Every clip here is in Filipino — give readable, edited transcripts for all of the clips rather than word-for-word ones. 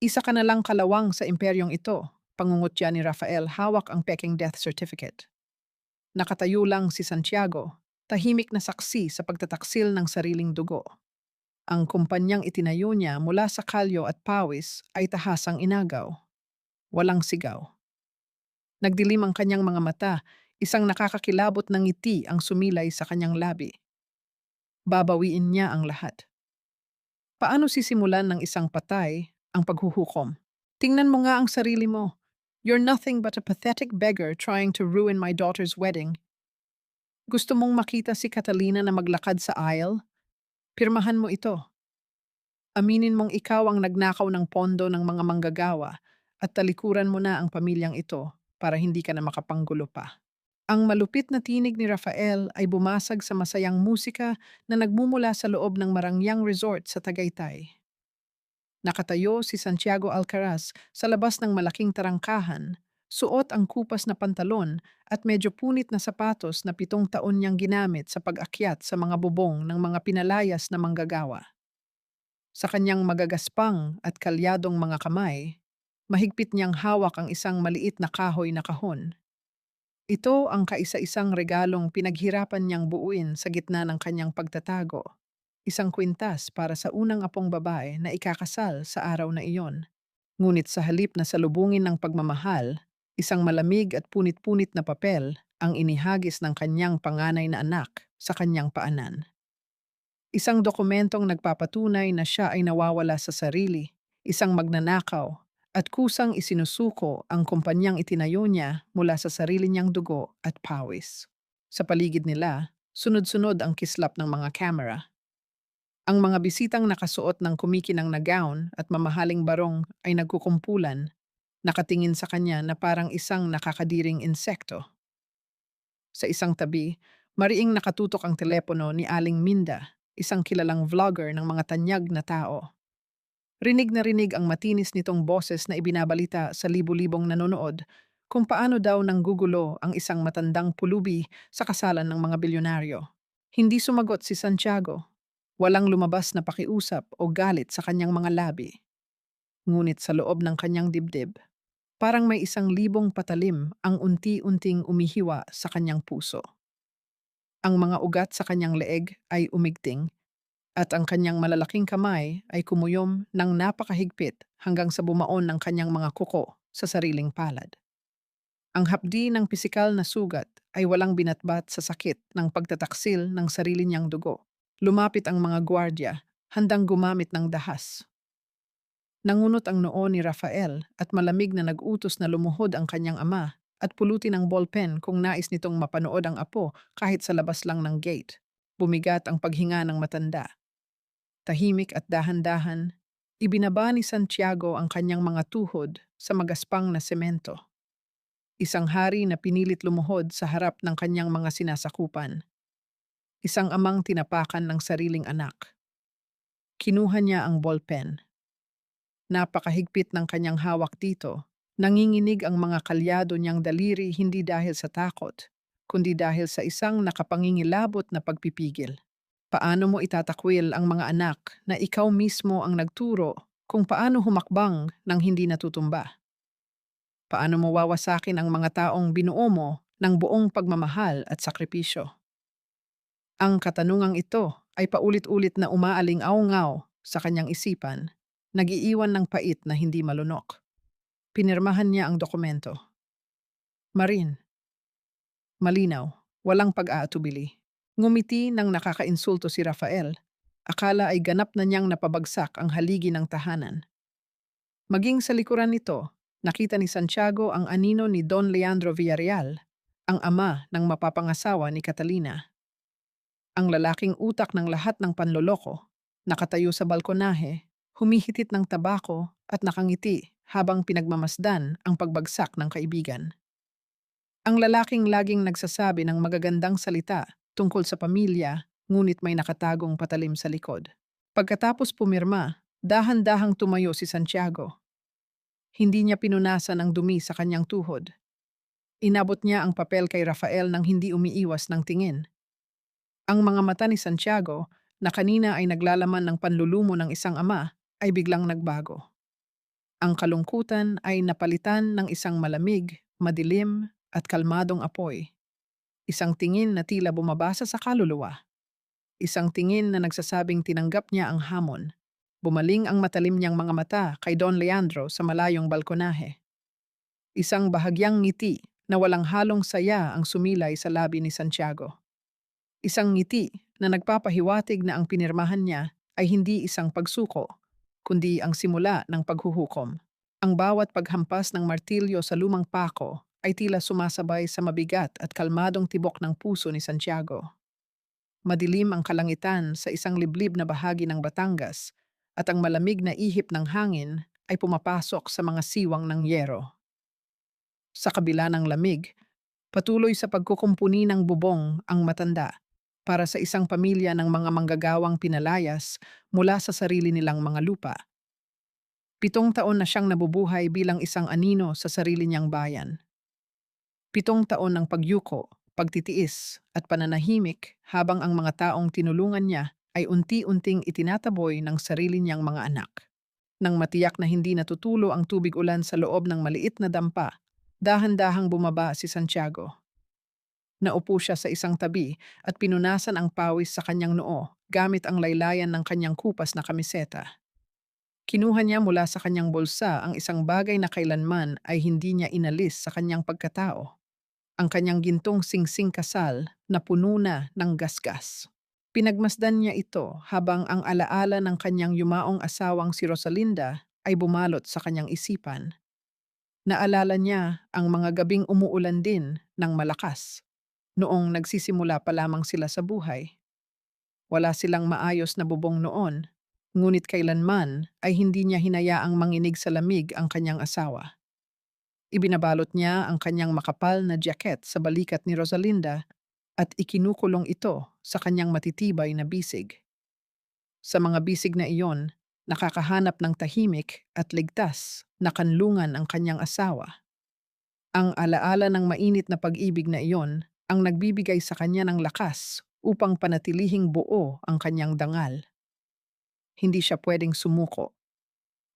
Isa ka na lang kalawang sa imperyong ito, pangungutya ni Rafael hawak ang peking death certificate. Nakatayo lang si Santiago, tahimik na saksi sa pagtataksil ng sariling dugo. Ang kumpanyang itinayo niya mula sa kalyo at pawis ay tahasang inagaw. Walang sigaw. Nagdilim ang kanyang mga mata, isang nakakakilabot ng ngiti ang sumilay sa kanyang labi. Babawiin niya ang lahat. Paano sisimulan ng isang patay ang paghuhukom? Tingnan mo nga ang sarili mo. You're nothing but a pathetic beggar trying to ruin my daughter's wedding. Gusto mong makita si Catalina na maglakad sa aisle? Pirmahan mo ito. Aminin mong ikaw ang nagnakaw ng pondo ng mga manggagawa at talikuran mo na ang pamilyang ito para hindi ka na makapanggulo pa. Ang malupit na tinig ni Rafael ay bumasag sa masayang musika na nagmumula sa loob ng Marangyang Resort sa Tagaytay. Nakatayo si Santiago Alcaraz sa labas ng malaking tarangkahan, suot ang kupas na pantalon at medyo punit na sapatos na 7 taon niyang ginamit sa pag-akyat sa mga bubong ng mga pinalayas na manggagawa. Sa kanyang magagaspang at kalyadong mga kamay, mahigpit niyang hawak ang isang maliit na kahoy na kahon. Ito ang kaisa-isang regalong pinaghirapan niyang buuin sa gitna ng kanyang pagtatago. Isang kwintas para sa unang apong babae na ikakasal sa araw na iyon. Ngunit sa halip na salubungin ng pagmamahal, isang malamig at punit-punit na papel ang inihagis ng kanyang panganay na anak sa kanyang paanan. Isang dokumentong nagpapatunay na siya ay nawawala sa sarili, isang magnanakaw, at kusang isinusuko ang kumpanyang itinayo niya mula sa sarili niyang dugo at pawis. Sa paligid nila, sunod-sunod ang kislap ng mga kamera. Ang mga bisitang nakasuot ng kumikinang na gown at mamahaling barong ay nagkukumpulan, nakatingin sa kanya na parang isang nakakadiring insekto. Sa isang tabi, mariing nakatutok ang telepono ni Aling Minda, isang kilalang vlogger ng mga tanyag na tao. Rinig na rinig ang matinis nitong boses na ibinabalita sa libu-libong nanonood kung paano daw nanggugulo ang isang matandang pulubi sa kasalan ng mga bilyonaryo. Hindi sumagot si Santiago. Walang lumabas na pakiusap o galit sa kanyang mga labi. Ngunit sa loob ng kanyang dibdib, parang may 1,000 patalim ang unti-unting umihiwa sa kanyang puso. Ang mga ugat sa kanyang leeg ay umigting at ang kanyang malalaking kamay ay kumuyom ng napakahigpit hanggang sa bumaon ng kanyang mga kuko sa sariling palad. Ang hapdi ng pisikal na sugat ay walang binatbat sa sakit ng pagtataksil ng sarili niyang dugo. Lumapit ang mga gwardya, handang gumamit ng dahas. Nangunot ang noo ni Rafael at malamig na nag-utos na lumuhod ang kanyang ama at pulutin ang ballpen kung nais nitong mapanood ang apo kahit sa labas lang ng gate. Bumigat ang paghinga ng matanda. Tahimik at dahan-dahan, ibinaba ni Santiago ang kanyang mga tuhod sa magaspang na semento. Isang hari na pinilit lumuhod sa harap ng kanyang mga sinasakupan. Isang amang tinapakan ng sariling anak. Kinuha niya ang ballpen. Napakahigpit ng kanyang hawak dito. Nanginginig ang mga kalyado niyang daliri hindi dahil sa takot, kundi dahil sa isang nakapangingilabot na pagpipigil. Paano mo itatakwil ang mga anak na ikaw mismo ang nagturo kung paano humakbang nang hindi natutumba? Paano mo wawasakin ang mga taong binuo mo ng buong pagmamahal at sakripisyo? Ang katanungang ito ay paulit-ulit na umaaling-aungaw sa kanyang isipan, nag-iiwan ng pait na hindi malunok. Pinirmahan niya ang dokumento. Marin, malinaw, walang pag-aatubili. Ngumiti ng nakakainsulto si Rafael. Akala ay ganap na niyang napabagsak ang haligi ng tahanan. Maging sa likuran nito, nakita ni Santiago ang anino ni Don Leandro Villarreal, ang ama ng mapapangasawa ni Catalina. Ang lalaking utak ng lahat ng panloloko, nakatayo sa balkonahe, humihitit ng tabako at nakangiti habang pinagmamasdan ang pagbagsak ng kaibigan. Ang lalaking laging nagsasabi ng magagandang salita tungkol sa pamilya, ngunit may nakatagong patalim sa likod. Pagkatapos pumirma, dahan-dahang tumayo si Santiago. Hindi niya pinunasan ang dumi sa kanyang tuhod. Inabot niya ang papel kay Rafael nang hindi umiiwas ng tingin. Ang mga mata ni Santiago, na kanina ay naglalaman ng panlulumo ng isang ama, ay biglang nagbago. Ang kalungkutan ay napalitan ng isang malamig, madilim, at kalmadong apoy. Isang tingin na tila bumabasa sa kaluluwa. Isang tingin na nagsasabing tinanggap niya ang hamon. Bumaling ang matalim niyang mga mata kay Don Leandro sa malayong balkonahe. Isang bahagyang ngiti na walang halong saya ang sumilay sa labi ni Santiago. Isang ngiti na nagpapahiwatig na ang pinirmahan niya ay hindi isang pagsuko, kundi ang simula ng paghuhukom. Ang bawat paghampas ng martilyo sa lumang pako ay tila sumasabay sa mabigat at kalmadong tibok ng puso ni Santiago. Madilim ang kalangitan sa isang liblib na bahagi ng Batangas at ang malamig na ihip ng hangin ay pumapasok sa mga siwang ng yero. Sa kabila ng lamig, patuloy sa pagkukumpuni ng bubong ang matanda para sa isang pamilya ng mga manggagawang pinalayas mula sa sarili nilang mga lupa. 7 taon na siyang nabubuhay bilang isang anino sa sarili niyang bayan. 7 taon ng pagyuko, pagtitiis, at pananahimik habang ang mga taong tinulungan niya ay unti-unting itinataboy ng sarili niyang mga anak. Nang matiyak na hindi natutulo ang tubig ulan sa loob ng maliit na dampa, dahan-dahang bumaba si Santiago. Naupo siya sa isang tabi at pinunasan ang pawis sa kanyang noo gamit ang laylayan ng kanyang kupas na kamiseta. Kinuha niya mula sa kanyang bulsa ang isang bagay na kailanman ay hindi niya inalis sa kanyang pagkatao. Ang kanyang gintong singsing kasal na puno na ng gasgas. Pinagmasdan niya ito habang ang alaala ng kanyang yumaong asawang si Rosalinda ay bumalot sa kanyang isipan. Naalala niya ang mga gabing umuulan din ng malakas. Noong nagsisimula pa lamang sila sa buhay. Wala silang maayos na bubong noon, ngunit kailanman ay hindi niya hinayaang manginig sa lamig ang kanyang asawa. Ibinabalot niya ang kanyang makapal na jacket sa balikat ni Rosalinda at ikinukulong ito sa kanyang matitibay na bisig. Sa mga bisig na iyon, nakakahanap ng tahimik at ligtas na kanlungan ang kanyang asawa. Ang alaala ng mainit na pag-ibig na iyon ang nagbibigay sa kanya ng lakas upang panatilihing buo ang kanyang dangal. Hindi siya pwedeng sumuko.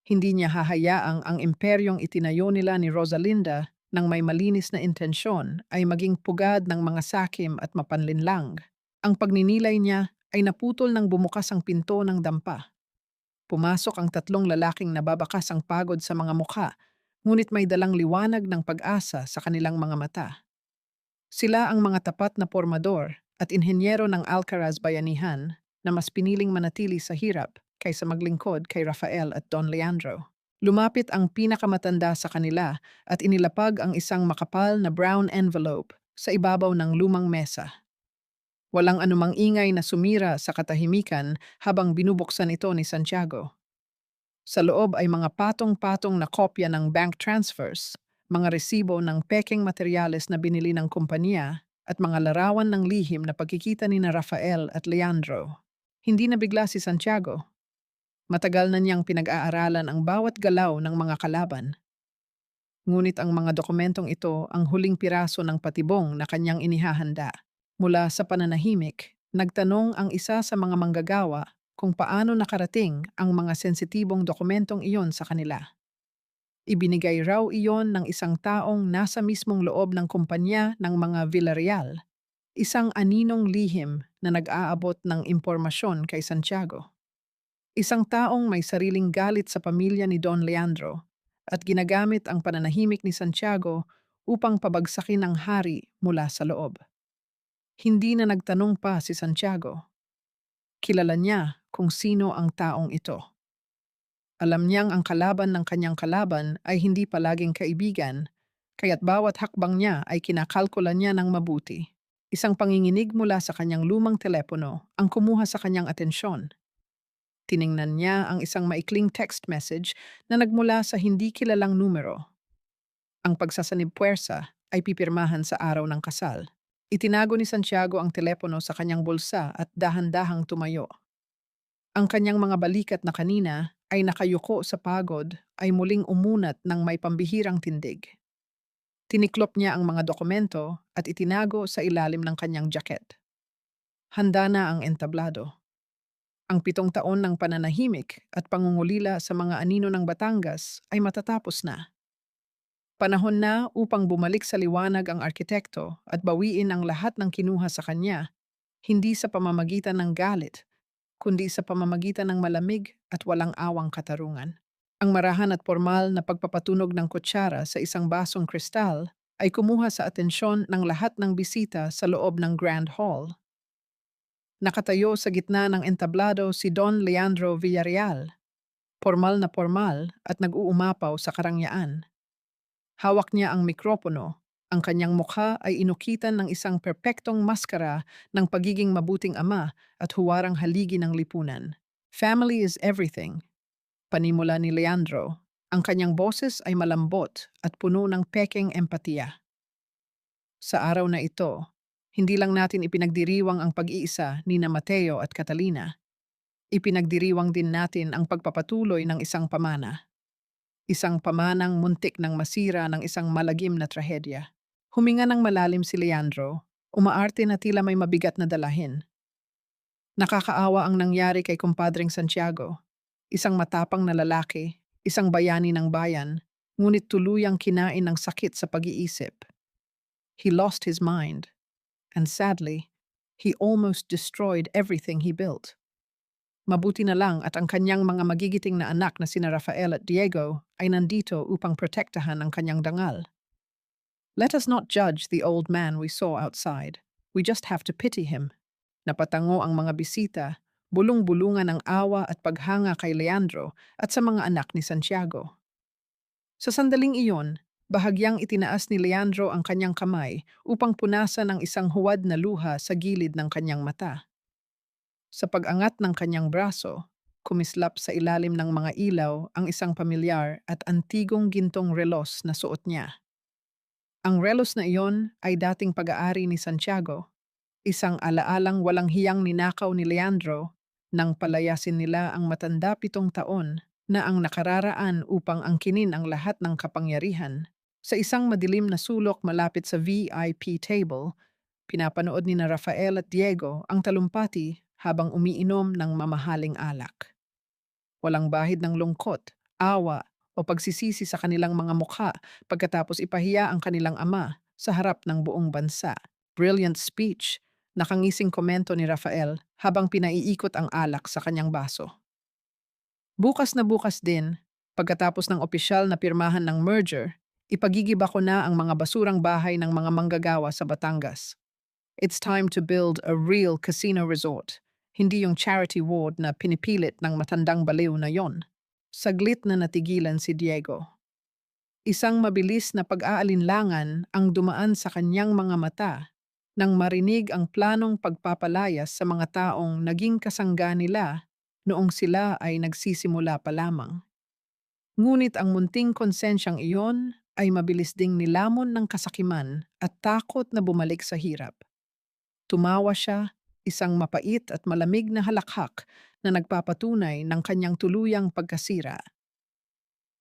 Hindi niya hahayaang ang imperyong itinayo nila ni Rosalinda ng may malinis na intensyon ay maging pugad ng mga sakim at mapanlinlang. Ang pagninilay niya ay naputol nang bumukas ang pinto ng dampa. Pumasok ang 3 lalaking nababakas ang pagod sa mga mukha, ngunit may dalang liwanag ng pag-asa sa kanilang mga mata. Sila ang mga tapat na pormador at inhenyero ng Alcaraz Bayanihan na mas piniling manatili sa hirap kaysa maglingkod kay Rafael at Don Leandro. Lumapit ang pinakamatanda sa kanila at inilapag ang isang makapal na brown envelope sa ibabaw ng lumang mesa. Walang anumang ingay na sumira sa katahimikan habang binubuksan ito ni Santiago. Sa loob ay mga patong-patong na kopya ng bank transfers, mga resibo ng pekeng materyales na binili ng kumpanya, at mga larawan ng lihim na pagkikita ni na Rafael at Leandro. Hindi nabigla si Santiago. Matagal na niyang pinag-aaralan ang bawat galaw ng mga kalaban. Ngunit ang mga dokumentong ito ang huling piraso ng patibong na kanyang inihahanda. Mula sa pananahimik, nagtanong ang isa sa mga manggagawa kung paano nakarating ang mga sensitibong dokumentong iyon sa kanila. Ibinigay raw iyon ng isang taong nasa mismong loob ng kumpanya ng mga Villarreal, isang aninong lihim na nag-aabot ng impormasyon kay Santiago. Isang taong may sariling galit sa pamilya ni Don Leandro at ginagamit ang pananahimik ni Santiago upang pabagsakin ang hari mula sa loob. Hindi na nagtanong pa si Santiago. Kilala niya kung sino ang taong ito. Alam niyang ang kalaban ng kanyang kalaban ay hindi palaging kaibigan, kaya't bawat hakbang niya ay kinakalkula niya ng mabuti. Isang panginginig mula sa kanyang lumang telepono ang kumuha sa kanyang atensyon. Tiningnan niya ang isang maikling text message na nagmula sa hindi kilalang numero. Ang pagsasanib puwersa ay pipirmahan sa araw ng kasal. Itinago ni Santiago ang telepono sa kanyang bulsa at dahan-dahang tumayo. Ang kanyang mga balikat na kanina ay nakayuko sa pagod ay muling umunat ng may pambihirang tindig. Tiniklop niya ang mga dokumento at itinago sa ilalim ng kanyang jacket. Handa na ang entablado. Ang 7 taon ng pananahimik at pangungulila sa mga anino ng Batangas ay matatapos na. Panahon na upang bumalik sa liwanag ang arkitekto at bawiin ang lahat ng kinuha sa kanya, hindi sa pamamagitan ng galit, kundi sa pamamagitan ng malamig at walang awang katarungan. Ang marahan at formal na pagpapatunog ng kutsara sa isang basong kristal ay kumuha sa atensyon ng lahat ng bisita sa loob ng Grand Hall. Nakatayo sa gitna ng entablado si Don Leandro Villarreal, formal at nag-uumapaw sa karangyaan. Hawak niya ang mikropono. Ang kanyang mukha ay inukitan ng isang perpektong maskara ng pagiging mabuting ama at huwarang haligi ng lipunan. Family is everything, panimula ni Leandro. Ang kanyang boses ay malambot at puno ng pekeng empatiya. Sa araw na ito, hindi lang natin ipinagdiriwang ang pag-iisa ni na Mateo at Catalina. Ipinagdiriwang din natin ang pagpapatuloy ng isang pamana. Isang pamanang muntik ng masira ng isang malagim na trahedya. Huminga ng malalim si Leandro, umaarte na tila may mabigat na dalahin. Nakakaawa ang nangyari kay kumpadring Santiago. Isang matapang na lalaki, isang bayani ng bayan, ngunit tuluyang kinain ng sakit sa pag-iisip. He lost his mind, and sadly, he almost destroyed everything he built. Mabuti na lang at ang kanyang mga magigiting na anak na sina Rafael at Diego ay nandito upang protektahan ang kanyang dangal. Let us not judge the old man we saw outside. We just have to pity him. Napatango ang mga bisita, bulong-bulungan ng awa at paghanga kay Leandro at sa mga anak ni Santiago. Sa sandaling iyon, bahagyang itinaas ni Leandro ang kanyang kamay upang punasan ang isang huwad na luha sa gilid ng kanyang mata. Sa pag-angat ng kanyang braso, kumislap sa ilalim ng mga ilaw ang isang pamilyar at antigong gintong relos na suot niya. Ang relos na iyon ay dating pag-aari ni Santiago, isang alaalang walang hiyang ninakaw ni Leandro nang palayasin nila ang matanda 7 taon na ang nakararaan upang angkinin ang lahat ng kapangyarihan. Sa isang madilim na sulok malapit sa VIP table, pinapanood ni na Rafael at Diego ang talumpati habang umiinom ng mamahaling alak. Walang bahid ng lungkot, awa o pagsisisi sa kanilang mga mukha pagkatapos ipahiya ang kanilang ama sa harap ng buong bansa. Brilliant speech, nakangising komento ni Rafael habang pinaiikot ang alak sa kanyang baso. Bukas na bukas din, pagkatapos ng opisyal na pirmahan ng merger, ipagigiba ko na ang mga basurang bahay ng mga manggagawa sa Batangas. It's time to build a real casino resort, hindi yung charity ward na pinipilit ng matandang baliw na yon. Saglit na natigilan si Diego. Isang mabilis na pag-aalinlangan ang dumaan sa kanyang mga mata nang marinig ang planong pagpapalayas sa mga taong naging kasangga nila noong sila ay nagsisimula pa lamang. Ngunit ang munting konsensyang iyon ay mabilis ding nilamon ng kasakiman at takot na bumalik sa hirap. Tumawa siya, isang mapait at malamig na halakhak na nagpapatunay ng kanyang tuluyang pagkasira.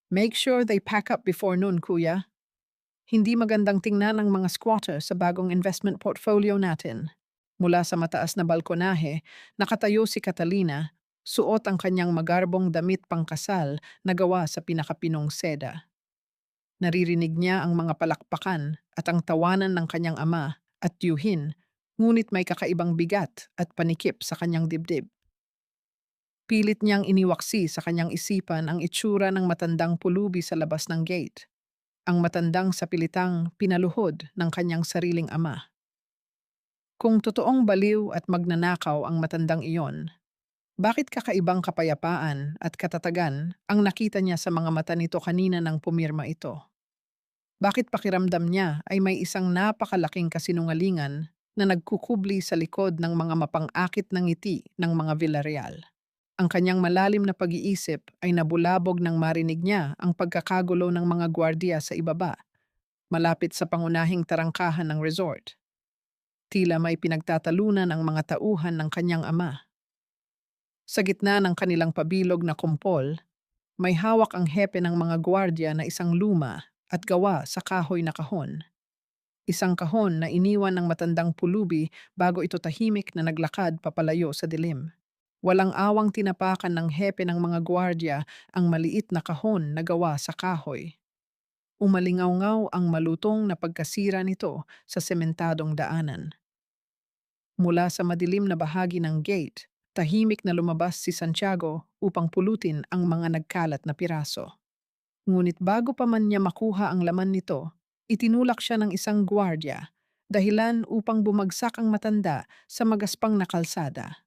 Make sure they pack up before noon, kuya. Hindi magandang tingnan ng mga squatter sa bagong investment portfolio natin. Mula sa mataas na balkonahe, nakatayo si Catalina, suot ang kanyang magarbong damit pangkasal na gawa sa pinakapinong seda. Naririnig niya ang mga palakpakan at ang tawanan ng kanyang ama at tiyuhin, ngunit may kakaibang bigat at panikip sa kanyang dibdib. Pilit niyang iniwaksi sa kanyang isipan ang itsura ng matandang pulubi sa labas ng gate, ang matandang sapilitang pinaluhod ng kanyang sariling ama. Kung totoong baliw at magnanakaw ang matandang iyon, bakit kakaibang kapayapaan at katatagan ang nakita niya sa mga mata nito kanina nang pumirma ito? Bakit pakiramdam niya ay may isang napakalaking kasinungalingan na nagkukubli sa likod ng mga mapang-akit na ngiti ng mga Villarreal? Ang kanyang malalim na pag-iisip ay nabulabog nang marinig niya ang pagkakagulo ng mga gwardiya sa ibaba, malapit sa pangunahing tarangkahan ng resort. Tila may pinagtatalunan ang mga tauhan ng kanyang ama. Sa gitna ng kanilang pabilog na kumpol, may hawak ang hepe ng mga gwardiya na isang luma at gawa sa kahoy na kahon. Isang kahon na iniwan ng matandang pulubi bago ito tahimik na naglakad papalayo sa dilim. Walang awang tinapakan ng hepe ng mga gwardya ang maliit na kahon na gawa sa kahoy. Umalingaw ang malutong na pagkasira nito sa sementadong daanan. Mula sa madilim na bahagi ng gate, tahimik na lumabas si Santiago upang pulutin ang mga nagkalat na piraso. Ngunit bago pa man niya makuha ang laman nito, itinulak siya ng isang gwardya, dahilan upang bumagsak ang matanda sa magaspang na kalsada.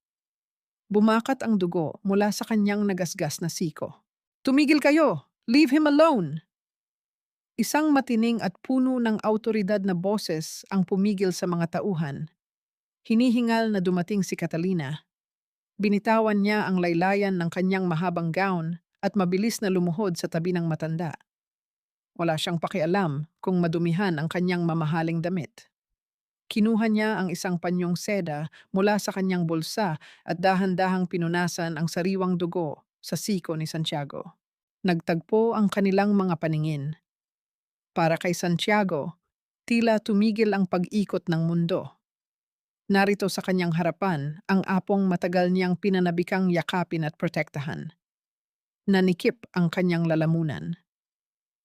Bumakat ang dugo mula sa kanyang nagasgas na siko. "Tumigil kayo! Leave him alone!" Isang matining at puno ng autoridad na boses ang pumigil sa mga tauhan. Hinihingal na dumating si Catalina. Binitawan niya ang laylayan ng kanyang mahabang gown at mabilis na lumuhod sa tabi ng matanda. Wala siyang pakialam kung madumihan ang kanyang mamahaling damit. Kinuha niya ang isang panyong seda mula sa kanyang bulsa at dahan-dahang pinunasan ang sariwang dugo sa siko ni Santiago. Nagtagpo ang kanilang mga paningin. Para kay Santiago, tila tumigil ang pag-ikot ng mundo. Narito sa kanyang harapan ang apong matagal niyang pinanabikang yakapin at protektahan. Nanikip ang kanyang lalamunan.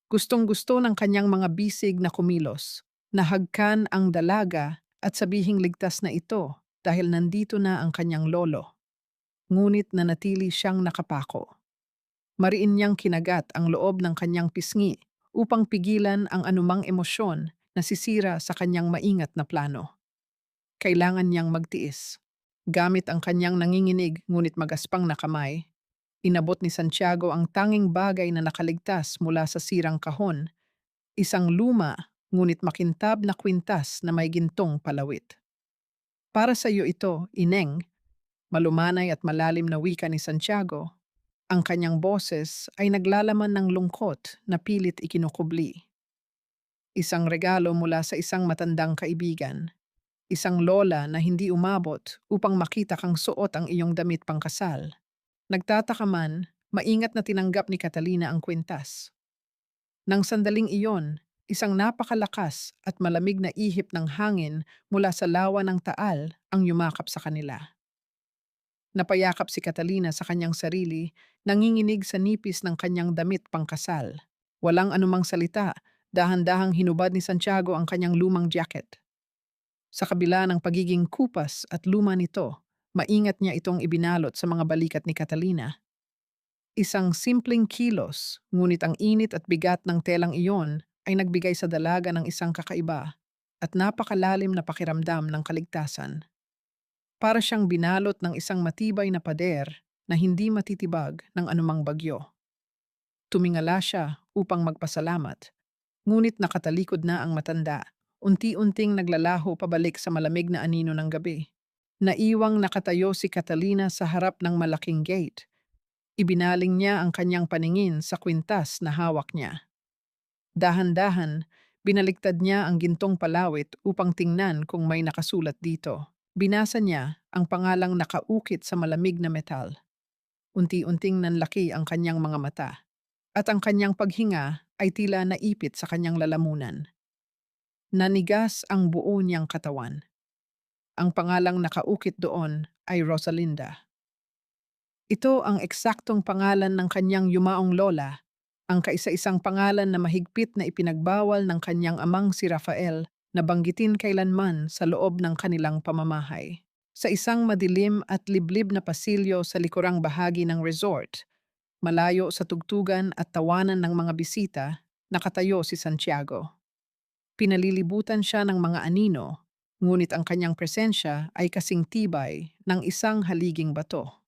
Gustong-gusto ng kanyang mga bisig na kumilos. Nahagkan ang dalaga at sabihing ligtas na ito dahil nandito na ang kanyang lolo. Ngunit nanatili siyang nakapako. Mariin niyang kinagat ang loob ng kanyang pisngi upang pigilan ang anumang emosyon na sisira sa kanyang maingat na plano. Kailangan niyang magtiis. Gamit ang kanyang nanginginig ngunit magaspang na kamay, inabot ni Santiago ang tanging bagay na nakaligtas mula sa sirang kahon, isang luma ngunit makintab na kwintas na may gintong palawit. "Para sa iyo ito, Ineng," malumanay at malalim na wika ni Santiago. Ang kanyang boses ay naglalaman ng lungkot na pilit ikinukubli. Isang regalo mula sa isang matandang kaibigan. Isang lola na hindi umabot upang makita kang suot ang iyong damit pangkasal. Nagtataka man, maingat na tinanggap ni Catalina ang kwintas. Nang sandaling iyon, isang napakalakas at malamig na ihip ng hangin mula sa lawa ng taal ang yumakap sa kanila. Napayakap si Catalina sa kanyang sarili, nanginginig sa nipis ng kanyang damit pangkasal. Walang anumang salita, dahan-dahang hinubad ni Santiago ang kanyang lumang jacket. Sa kabila ng pagiging kupas at luma nito, maingat niya itong ibinalot sa mga balikat ni Catalina. Isang simpleng kilos, ngunit ang init at bigat ng telang iyon ay nagbigay sa dalaga ng isang kakaiba at napakalalim na pakiramdam ng kaligtasan. Para siyang binalot ng isang matibay na pader na hindi matitibag ng anumang bagyo. Tumingala siya upang magpasalamat, ngunit nakatalikod na ang matanda, unti-unting naglalaho pabalik sa malamig na anino ng gabi. Naiwang nakatayo si Catalina sa harap ng malaking gate. Ibinaling niya ang kanyang paningin sa kwintas na hawak niya. Dahan-dahan, binaliktad niya ang gintong palawit upang tingnan kung may nakasulat dito. Binasa niya ang pangalang nakaukit sa malamig na metal. Unti-unting nanlaki ang kanyang mga mata, at ang kanyang paghinga ay tila naipit sa kanyang lalamunan. Nanigas ang buo niyang katawan. Ang pangalang nakaukit doon ay Rosalinda. Ito ang eksaktong pangalan ng kanyang yumaong lola, ang kaisa-isang pangalan na mahigpit na ipinagbawal ng kanyang amang si Rafael na banggitin kailanman sa loob ng kanilang pamamahay. Sa isang madilim at liblib na pasilyo sa likurang bahagi ng resort, malayo sa tugtugan at tawanan ng mga bisita, nakatayo si Santiago. Pinalilibutan siya ng mga anino, ngunit ang kanyang presensya ay kasing tibay ng isang haliging bato.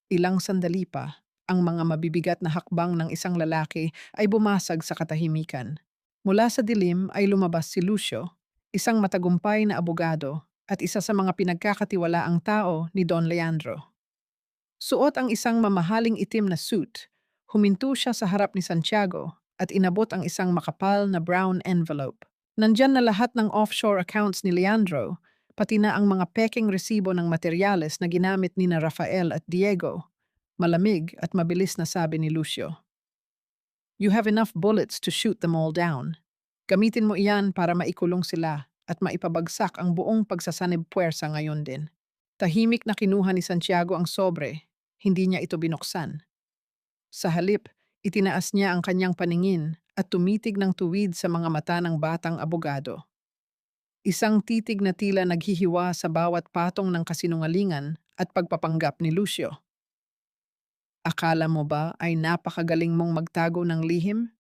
Ilang sandali pa, ang mga mabibigat na hakbang ng isang lalaki ay bumasag sa katahimikan. Mula sa dilim ay lumabas si Lucio, isang matagumpay na abogado at isa sa mga pinagkakatiwalaang tao ni Don Leandro. Suot ang isang mamahaling itim na suit, huminto siya sa harap ni Santiago at inabot ang isang makapal na brown envelope. Nandyan na lahat ng offshore accounts ni Leandro, pati na ang mga peking resibo ng materyales na ginamit ni na Rafael at Diego. Malamig at mabilis na sabi ni Lucio. "You have enough bullets to shoot them all down. Gamitin mo iyan para maikulong sila at maipabagsak ang buong pagsasanib puwersa ngayon din. Tahimik na kinuha ni Santiago ang sobre, hindi niya ito binuksan. Sa halip, itinaas niya ang kanyang paningin at tumitig ng tuwid sa mga mata ng batang abogado. Isang titig na tila naghihiwa sa bawat patong ng kasinungalingan at pagpapanggap ni Lucio. Akala mo ba ay napakagaling mong magtago ng lihim?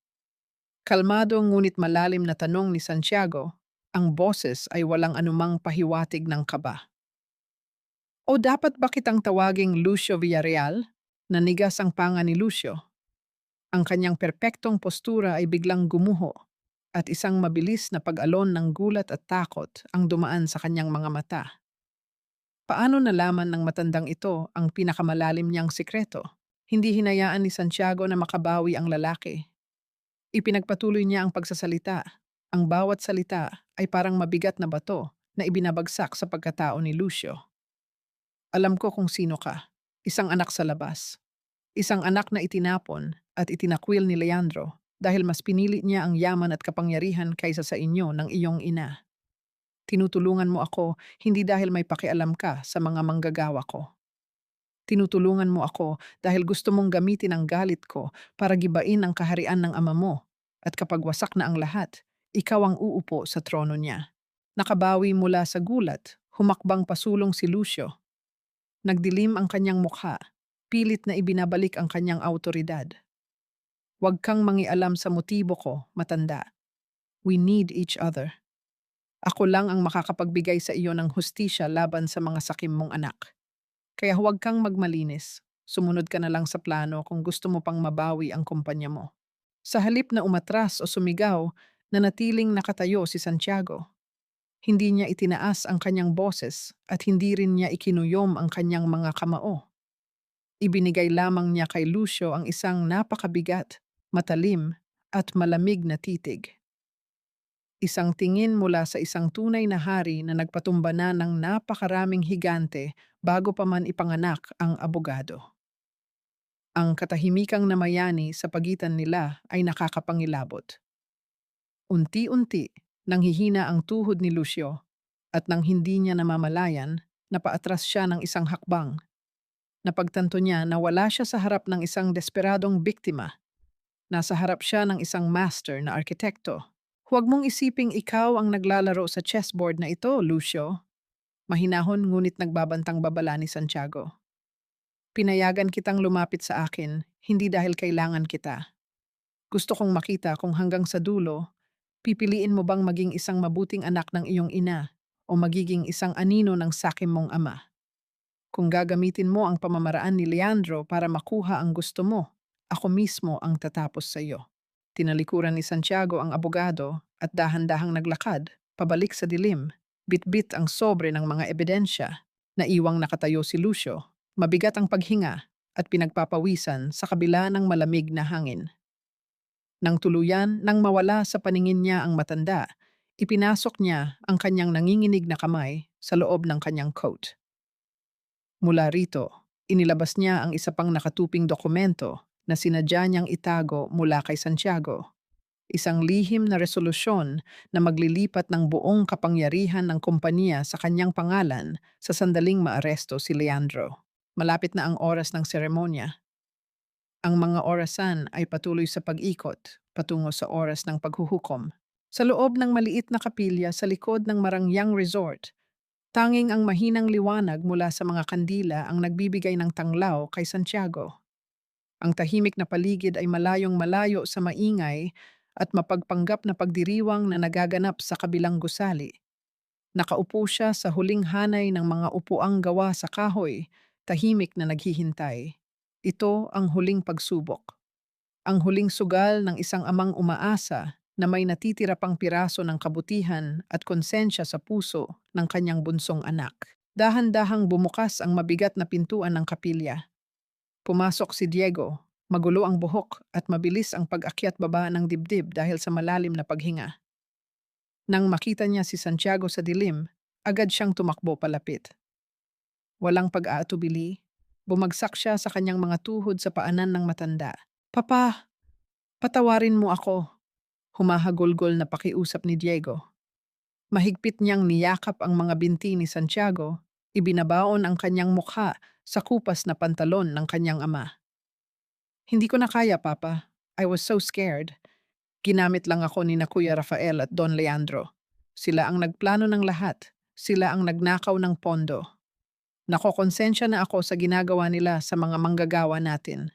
Kalmado ngunit malalim na tanong ni Santiago, ang boses ay walang anumang pahiwatig ng kaba. O dapat ba kitang tawaging Lucio Villarreal? Nanigas ang panga ni Lucio. Ang kanyang perpektong postura ay biglang gumuho at isang mabilis na pag-alon ng gulat at takot ang dumaan sa kanyang mga mata. Paano nalaman ng matandang ito ang pinakamalalim niyang sikreto? Hindi hinayaan ni Santiago na makabawi ang lalaki. Ipinagpatuloy niya ang pagsasalita. Ang bawat salita ay parang mabigat na bato na ibinabagsak sa pagkatao ni Lucio. Alam ko kung sino ka. Isang anak sa labas. Isang anak na itinapon at itinakwil ni Leandro dahil mas pinili niya ang yaman at kapangyarihan kaysa sa inyo ng iyong ina. Tinutulungan mo ako hindi dahil may pakialam ka sa mga manggagawa ko. Tinutulungan mo ako dahil gusto mong gamitin ang galit ko para gibain ang kaharian ng ama mo. At kapag wasak na ang lahat, ikaw ang uupo sa trono niya. Nakabawi mula sa gulat, humakbang pasulong si Lucio. Nagdilim ang kanyang mukha, pilit na ibinabalik ang kanyang autoridad. Huwag kang mangialam sa motibo ko, matanda. We need each other. Ako lang ang makakapagbigay sa iyo ng hustisya laban sa mga sakim mong anak. Kaya huwag kang magmalinis. Sumunod ka na lang sa plano kung gusto mo pang mabawi ang kumpanya mo. Sa halip na umatras o sumigaw, nanatiling nakatayo si Santiago. Hindi niya itinaas ang kanyang boses at hindi rin niya ikinuyom ang kanyang mga kamao. Ibinigay lamang niya kay Lucio ang isang napakabigat, matalim at malamig na titig. Isang tingin mula sa isang tunay na hari na nagpatumba na ng napakaraming higante bago pa man ipanganak ang abogado. Ang katahimikang namayani sa pagitan nila ay nakakapangilabot. Unti-unti, nanghihina ang tuhod ni Lucio at nang hindi niya namamalayan, napaatras siya ng isang hakbang. Napagtanto niya na wala siya sa harap ng isang desperadong biktima. Nasa harap siya ng isang master na arkitekto. Huwag mong isiping ikaw ang naglalaro sa chessboard na ito, Lucio. Mahinahon ngunit nagbabantang babala ni Santiago. Pinayagan kitang lumapit sa akin, hindi dahil kailangan kita. Gusto kong makita kung hanggang sa dulo, pipiliin mo bang maging isang mabuting anak ng iyong ina o magiging isang anino ng sakim mong ama. Kung gagamitin mo ang pamamaraan ni Leandro para makuha ang gusto mo, ako mismo ang tatapos sa iyo. Tinalikuran ni Santiago ang abogado at dahan-dahang naglakad, pabalik sa dilim, bitbit ang sobre ng mga ebidensya. Naiwang nakatayo si Lucio, mabigat ang paghinga at pinagpapawisan sa kabila ng malamig na hangin. Nang tuluyan, nang mawala sa paningin niya ang matanda, ipinasok niya ang kanyang nanginginig na kamay sa loob ng kanyang coat. Mula rito, inilabas niya ang isa pang nakatuping dokumento na sinadya niyang itago mula kay Santiago. Isang lihim na resolusyon na maglilipat ng buong kapangyarihan ng kumpanya sa kanyang pangalan sa sandaling maaresto si Leandro. Malapit na ang oras ng seremonya. Ang mga orasan ay patuloy sa pag-ikot, patungo sa oras ng paghuhukom. Sa loob ng maliit na kapilya sa likod ng Marangyang Resort, tanging ang mahinang liwanag mula sa mga kandila ang nagbibigay ng tanglaw kay Santiago. Ang tahimik na paligid ay malayong malayo sa maingay at mapagpanggap na pagdiriwang na nagaganap sa kabilang gusali. Nakaupo siya sa huling hanay ng mga upuang gawa sa kahoy, tahimik na naghihintay. Ito ang huling pagsubok. Ang huling sugal ng isang amang umaasa na may natitira pang piraso ng kabutihan at konsensya sa puso ng kanyang bunsong anak. Dahan-dahang bumukas ang mabigat na pintuan ng kapilya. Pumasok si Diego, magulo ang buhok at mabilis ang pag-akyat baba ng dibdib dahil sa malalim na paghinga. Nang makita niya si Santiago sa dilim, agad siyang tumakbo palapit. Walang pag-aatubili, bumagsak siya sa kanyang mga tuhod sa paanan ng matanda. "Papa, patawarin mo ako," humahagulgol na pakiusap ni Diego. Mahigpit niyang niyakap ang mga binti ni Santiago Ibinabaon ang kanyang mukha sa kupas na pantalon ng kanyang ama. Hindi ko na kaya, Papa. I was so scared. Ginamit lang ako ni na Kuya Rafael at Don Leandro. Sila ang nagplano ng lahat. Sila ang nagnakaw ng pondo. Nakokonsensya na ako sa ginagawa nila sa mga manggagawa natin.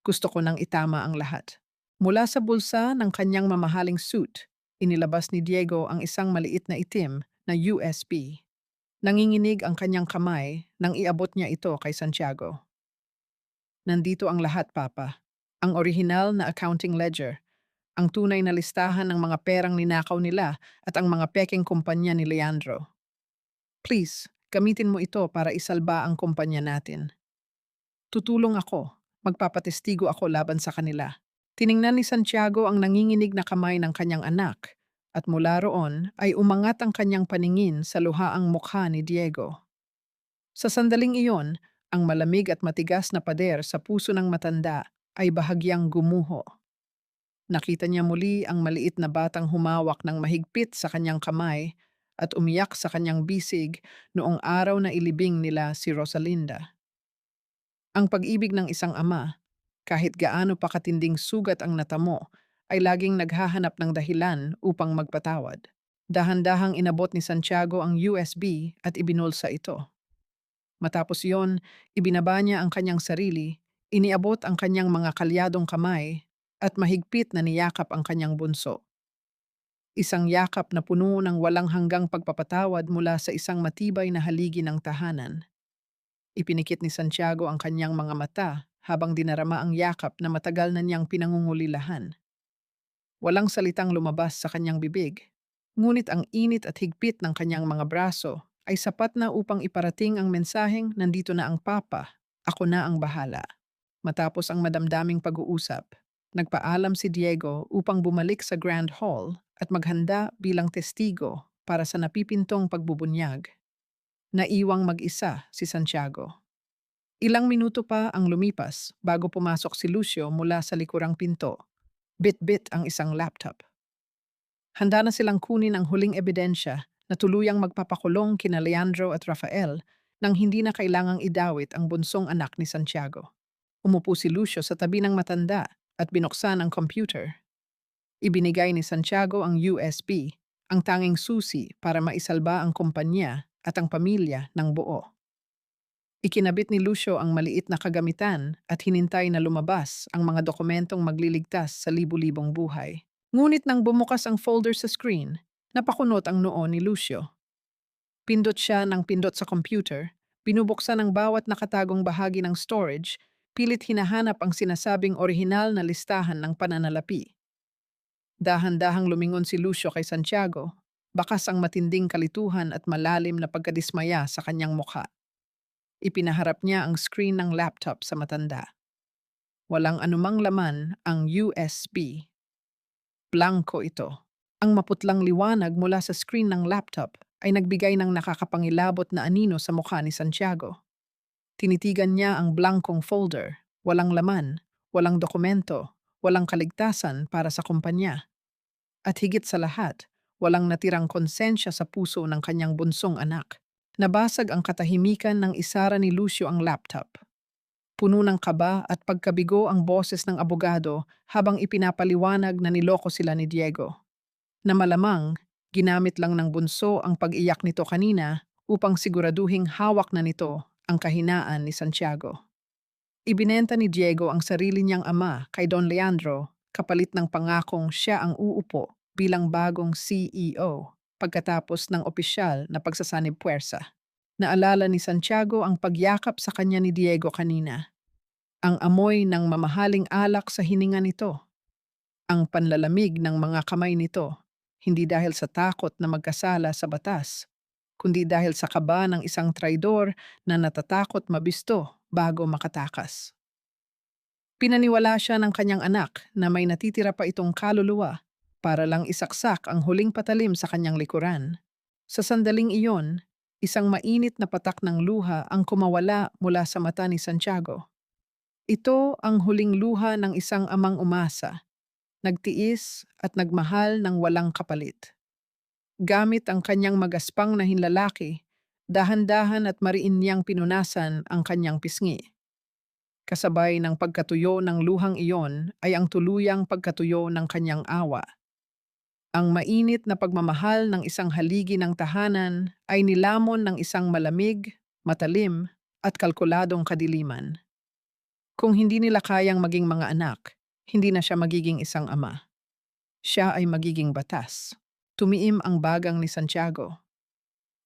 Gusto ko nang itama ang lahat. Mula sa bulsa ng kanyang mamahaling suit, inilabas ni Diego ang isang maliit na itim na USB. Nanginginig ang kanyang kamay nang iabot niya ito kay Santiago. Nandito ang lahat, Papa. Ang orihinal na accounting ledger, ang tunay na listahan ng mga perang ninakaw nila at ang mga pekeng kumpanya ni Leandro. Please, gamitin mo ito para isalba ang kumpanya natin. Tutulong ako. Magpapatestigo ako laban sa kanila. Tiningnan ni Santiago ang nanginginig na kamay ng kanyang anak at mula roon ay umangat ang kanyang paningin sa luhaang mukha ni Diego. Sa sandaling iyon, ang malamig at matigas na pader sa puso ng matanda ay bahagyang gumuho. Nakita niya muli ang maliit na batang humawak ng mahigpit sa kanyang kamay at umiyak sa kanyang bisig noong araw na ilibing nila si Rosalinda. Ang pag-ibig ng isang ama, kahit gaano pa katinding sugat ang natamo, ay laging naghahanap ng dahilan upang magpatawad. Dahan-dahang inabot ni Santiago ang USB at ibinulsa ito. Matapos yon, ibinaba niya ang kanyang sarili, iniabot ang kanyang mga kalyadong kamay, at mahigpit na niyakap ang kanyang bunso. Isang yakap na puno ng walang hanggang pagpapatawad mula sa isang matibay na haligi ng tahanan. Ipinikit ni Santiago ang kanyang mga mata habang dinarama ang yakap na matagal na niyang pinangungulilahan. Walang salitang lumabas sa kanyang bibig, ngunit ang init at higpit ng kanyang mga braso ay sapat na upang iparating ang mensaheng nandito na ang Papa, ako na ang bahala. Matapos ang madamdaming pag-uusap, nagpaalam si Diego upang bumalik sa Grand Hall at maghanda bilang testigo para sa napipintong pagbubunyag. Naiwang mag-isa si Santiago. Ilang minuto pa ang lumipas bago pumasok si Lucio mula sa likurang pinto. Bit-bit ang isang laptop. Handa na silang kunin ang huling ebidensya na tuluyang magpapakulong kina Leandro at Rafael nang hindi na kailangang idawit ang bunsong anak ni Santiago. Umupo si Lucio sa tabi ng matanda at binuksan ang computer. Ibinigay ni Santiago ang USB, ang tanging susi para maisalba ang kumpanya at ang pamilya ng buo. Ikinabit ni Lucio ang maliit na kagamitan at hinintay na lumabas ang mga dokumentong magliligtas sa libu-libong buhay. Ngunit nang bumukas ang folder sa screen, napakunot ang noo ni Lucio. Pindot siya ng pindot sa computer, binubuksan ang bawat nakatagong bahagi ng storage, pilit hinahanap ang sinasabing orihinal na listahan ng pananalapi. Dahan-dahang lumingon si Lucio kay Santiago, bakas ang matinding kalituhan at malalim na pagkadismaya sa kanyang mukha. Ipinaharap niya ang screen ng laptop sa matanda. Walang anumang laman ang USB. Blanko ito. Ang maputlang liwanag mula sa screen ng laptop ay nagbigay ng nakakapangilabot na anino sa mukha ni Santiago. Tinitigan niya ang blankong folder. Walang laman, walang dokumento, walang kaligtasan para sa kumpanya. At higit sa lahat, walang natirang konsensya sa puso ng kanyang bunsong anak. Nabasag ang katahimikan ng isara ni Lucio ang laptop. Puno ng kaba at pagkabigo ang boses ng abogado habang ipinapaliwanag na niloko sila ni Diego. Na malamang, ginamit lang ng bunso ang pag-iyak nito kanina upang siguraduhing hawak na nito ang kahinaan ni Santiago. Ibinenta ni Diego ang sarili niyang ama kay Don Leandro kapalit ng pangakong siya ang uupo bilang bagong CEO pagkatapos ng opisyal na pagsasanib puwersa. Naalala ni Santiago ang pagyakap sa kanya ni Diego kanina. Ang amoy ng mamahaling alak sa hininga nito. Ang panlalamig ng mga kamay nito, hindi dahil sa takot na magkasala sa batas, kundi dahil sa kaba ng isang traidor na natatakot mabisto bago makatakas. Pinaniwala siya ng kanyang anak na may natitira pa itong kaluluwa para lang isaksak ang huling patalim sa kanyang likuran. Sa sandaling iyon, isang mainit na patak ng luha ang kumawala mula sa mata ni Santiago. Ito ang huling luha ng isang amang umasa, nagtiis at nagmahal ng walang kapalit. Gamit ang kanyang magaspang na hinlalaki, Dahan-dahan at mariin niyang pinunasan ang kanyang pisngi. Kasabay ng pagkatuyo ng luhang iyon ay ang tuluyang pagkatuyo ng kanyang awa. Ang mainit na pagmamahal ng isang haligi ng tahanan ay nilamon ng isang malamig, matalim, at kalkuladong kadiliman. Kung hindi nila kayang maging mga anak, hindi na siya magiging isang ama. Siya ay magiging batas. Tumiim ang bagang ni Santiago.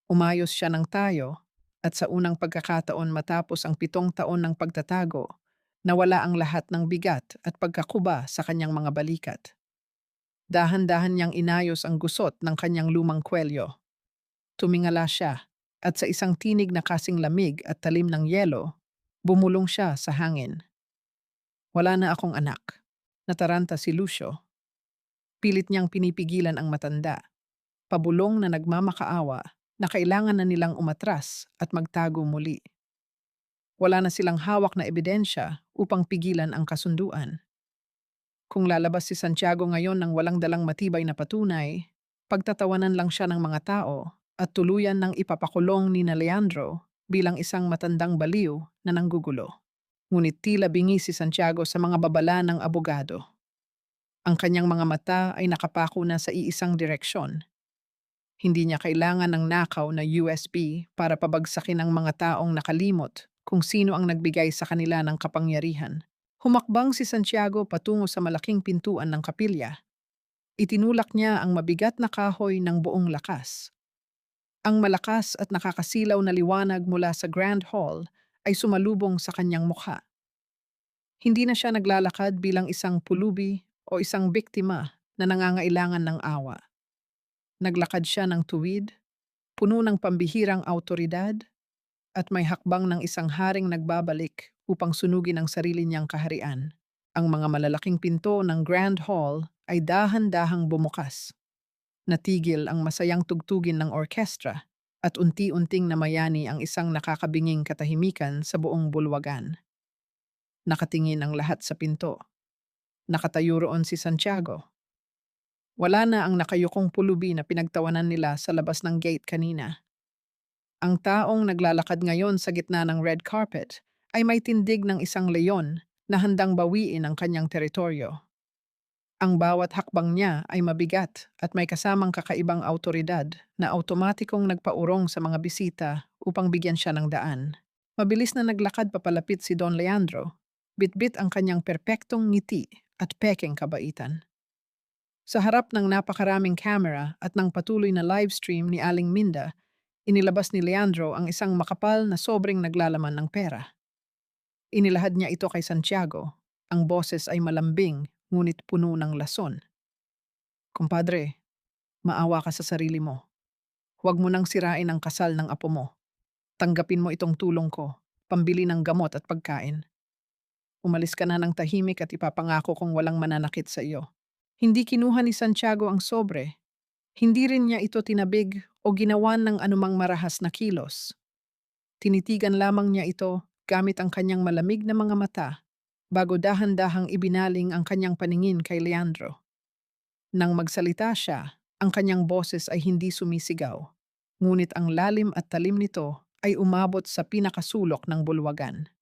Umayos siya ng tayo, at sa unang pagkakataon matapos ang 7 taon ng pagtatago, nawala ang lahat ng bigat at pagkakuba sa kanyang mga balikat. Dahan-dahan niyang inayos ang gusot ng kanyang lumang kwelyo. Tumingala siya, at sa isang tinig na kasing lamig at talim ng yelo, bumulong siya sa hangin. Wala na akong anak. Nataranta si Lucio. Pilit niyang pinipigilan ang matanda. Pabulong na nagmamakaawa na kailangan na nilang umatras at magtago muli. Wala na silang hawak na ebidensya upang pigilan ang kasunduan. Kung lalabas si Santiago ngayon ng walang dalang matibay na patunay, pagtatawanan lang siya ng mga tao at tuluyan ng ipapakulong ni na Leandro bilang isang matandang baliw na nanggugulo. Ngunit tila bingi si Santiago sa mga babala ng abogado. Ang kanyang mga mata ay nakapako na sa iisang direksyon. Hindi niya kailangan ng nakaw na USB para pabagsakin ang mga taong nakalimot kung sino ang nagbigay sa kanila ng kapangyarihan. Humakbang si Santiago patungo sa malaking pintuan ng kapilya. Itinulak niya ang mabigat na kahoy ng buong lakas. Ang malakas at nakakasilaw na liwanag mula sa Grand Hall ay sumalubong sa kanyang mukha. Hindi na siya naglalakad bilang isang pulubi o isang biktima na nangangailangan ng awa. Naglakad siya ng tuwid, puno ng pambihirang autoridad, at may hakbang ng isang haring nagbabalik upang sunugin ang sarili niyang kaharian. Ang mga malalaking pinto ng Grand Hall ay dahan-dahang bumukas. Natigil ang masayang tugtugin ng orkestra at unti-unting namayani ang isang nakakabinging katahimikan sa buong bulwagan. Nakatingin ang lahat sa pinto. Nakatayo roon si Santiago. Wala na ang nakayukong pulubi na pinagtawanan nila sa labas ng gate kanina. Ang taong naglalakad ngayon sa gitna ng red carpet ay may tindig ng isang leon na handang bawiin ang kanyang teritoryo. Ang bawat hakbang niya ay mabigat at may kasamang kakaibang autoridad na automatikong nagpaurong sa mga bisita upang bigyan siya ng daan. Mabilis na naglakad papalapit si Don Leandro, bitbit ang kanyang perpektong ngiti at pekeng kabaitan. Sa harap ng napakaraming camera at ng patuloy na livestream ni Aling Minda, inilabas ni Leandro ang isang makapal na sobrang naglalaman ng pera. Inilahad niya ito kay Santiago. Ang boses ay malambing, ngunit puno ng lason. Kumpadre, maawa ka sa sarili mo. Huwag mo nang sirain ang kasal ng apo mo. Tanggapin mo itong tulong ko, pambili ng gamot at pagkain. Umalis ka na ng tahimik at ipapangako kong walang mananakit sa iyo. Hindi kinuha ni Santiago ang sobre. Hindi rin niya ito tinabig o ginawan ng anumang marahas na kilos. Tinitigan lamang niya ito gamit ang kanyang malamig na mga mata bago dahan-dahang ibinaling ang kanyang paningin kay Leandro. Nang magsalita siya, ang kanyang boses ay hindi sumisigaw, ngunit ang lalim at talim nito ay umabot sa pinakasulok ng bulwagan.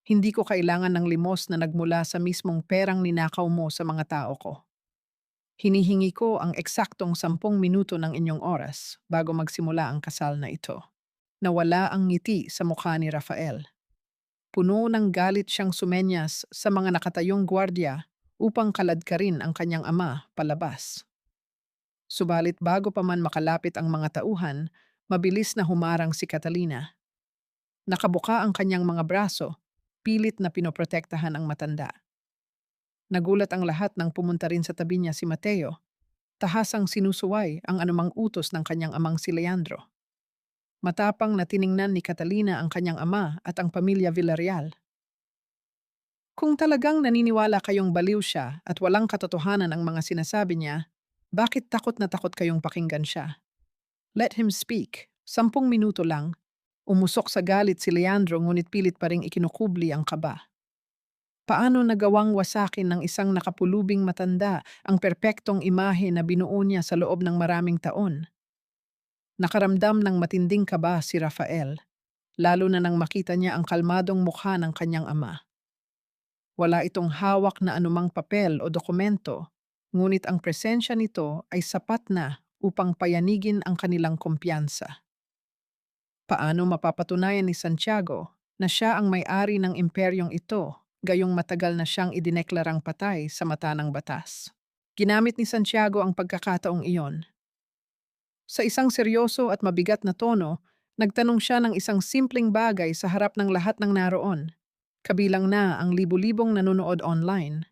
Hindi ko kailangan ng limos na nagmula sa mismong perang ninakaw mo sa mga tao ko. Hinihingi ko ang eksaktong 10 minuto ng inyong oras bago magsimula ang kasal na ito. Nawala ang ngiti sa mukha ni Rafael. Puno ng galit siyang sumenyas sa mga nakatayong gwardiya upang kaladkarin ang kanyang ama palabas. Subalit bago pa man makalapit ang mga tauhan, mabilis na humarang si Catalina. Nakabuka ang kanyang mga braso, pilit na pinoprotektahan ang matanda. Nagulat ang lahat nang pumunta rin sa tabi niya si Mateo, tahasang sinusuway ang anumang utos ng kanyang amang si Leandro. Matapang na tiningnan ni Catalina ang kanyang ama at ang pamilya Villarreal. Kung talagang naniniwala kayong baliw siya at walang katotohanan ang mga sinasabi niya, bakit takot na takot kayong pakinggan siya? Let him speak. 10 minuto lang. Umusok sa galit si Leandro ngunit pilit pa ring ikinukubli ang kaba. Paano nagawang wasakin ng isang nakapulubing matanda ang perpektong imahe na binuo niya sa loob ng maraming taon? Nakaramdam ng matinding kaba si Rafael, lalo na nang makita niya ang kalmadong mukha ng kanyang ama. Wala itong hawak na anumang papel o dokumento, ngunit ang presensya nito ay sapat na upang payanigin ang kanilang kumpiyansa. Paano mapapatunayan ni Santiago na siya ang may-ari ng imperyong ito, gayong matagal na siyang idineklarang patay sa mata ng batas? Ginamit ni Santiago ang pagkakataong iyon. Sa isang seryoso at mabigat na tono, nagtanong siya ng isang simpleng bagay sa harap ng lahat ng naroon, kabilang na ang libu-libong nanonood online.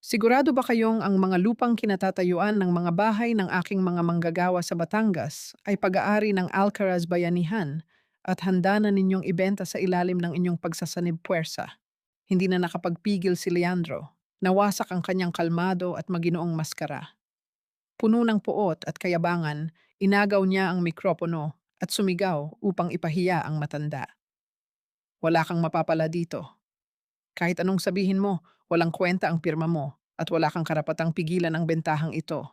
Sigurado ba kayong ang mga lupang kinatatayuan ng mga bahay ng aking mga manggagawa sa Batangas ay pag-aari ng Alcaraz Bayanihan at handa na ninyong ibenta sa ilalim ng inyong pagsasanib puwersa? Hindi na nakapagpigil si Leandro. Nawasak ang kanyang kalmado at maginoong maskara. Puno ng puot at kayabangan, inagaw niya ang mikropono at sumigaw upang ipahiya ang matanda. Wala kang mapapala dito. Kahit anong sabihin mo, walang kwenta ang pirma mo at wala kang karapatang pigilan ang bentahang ito.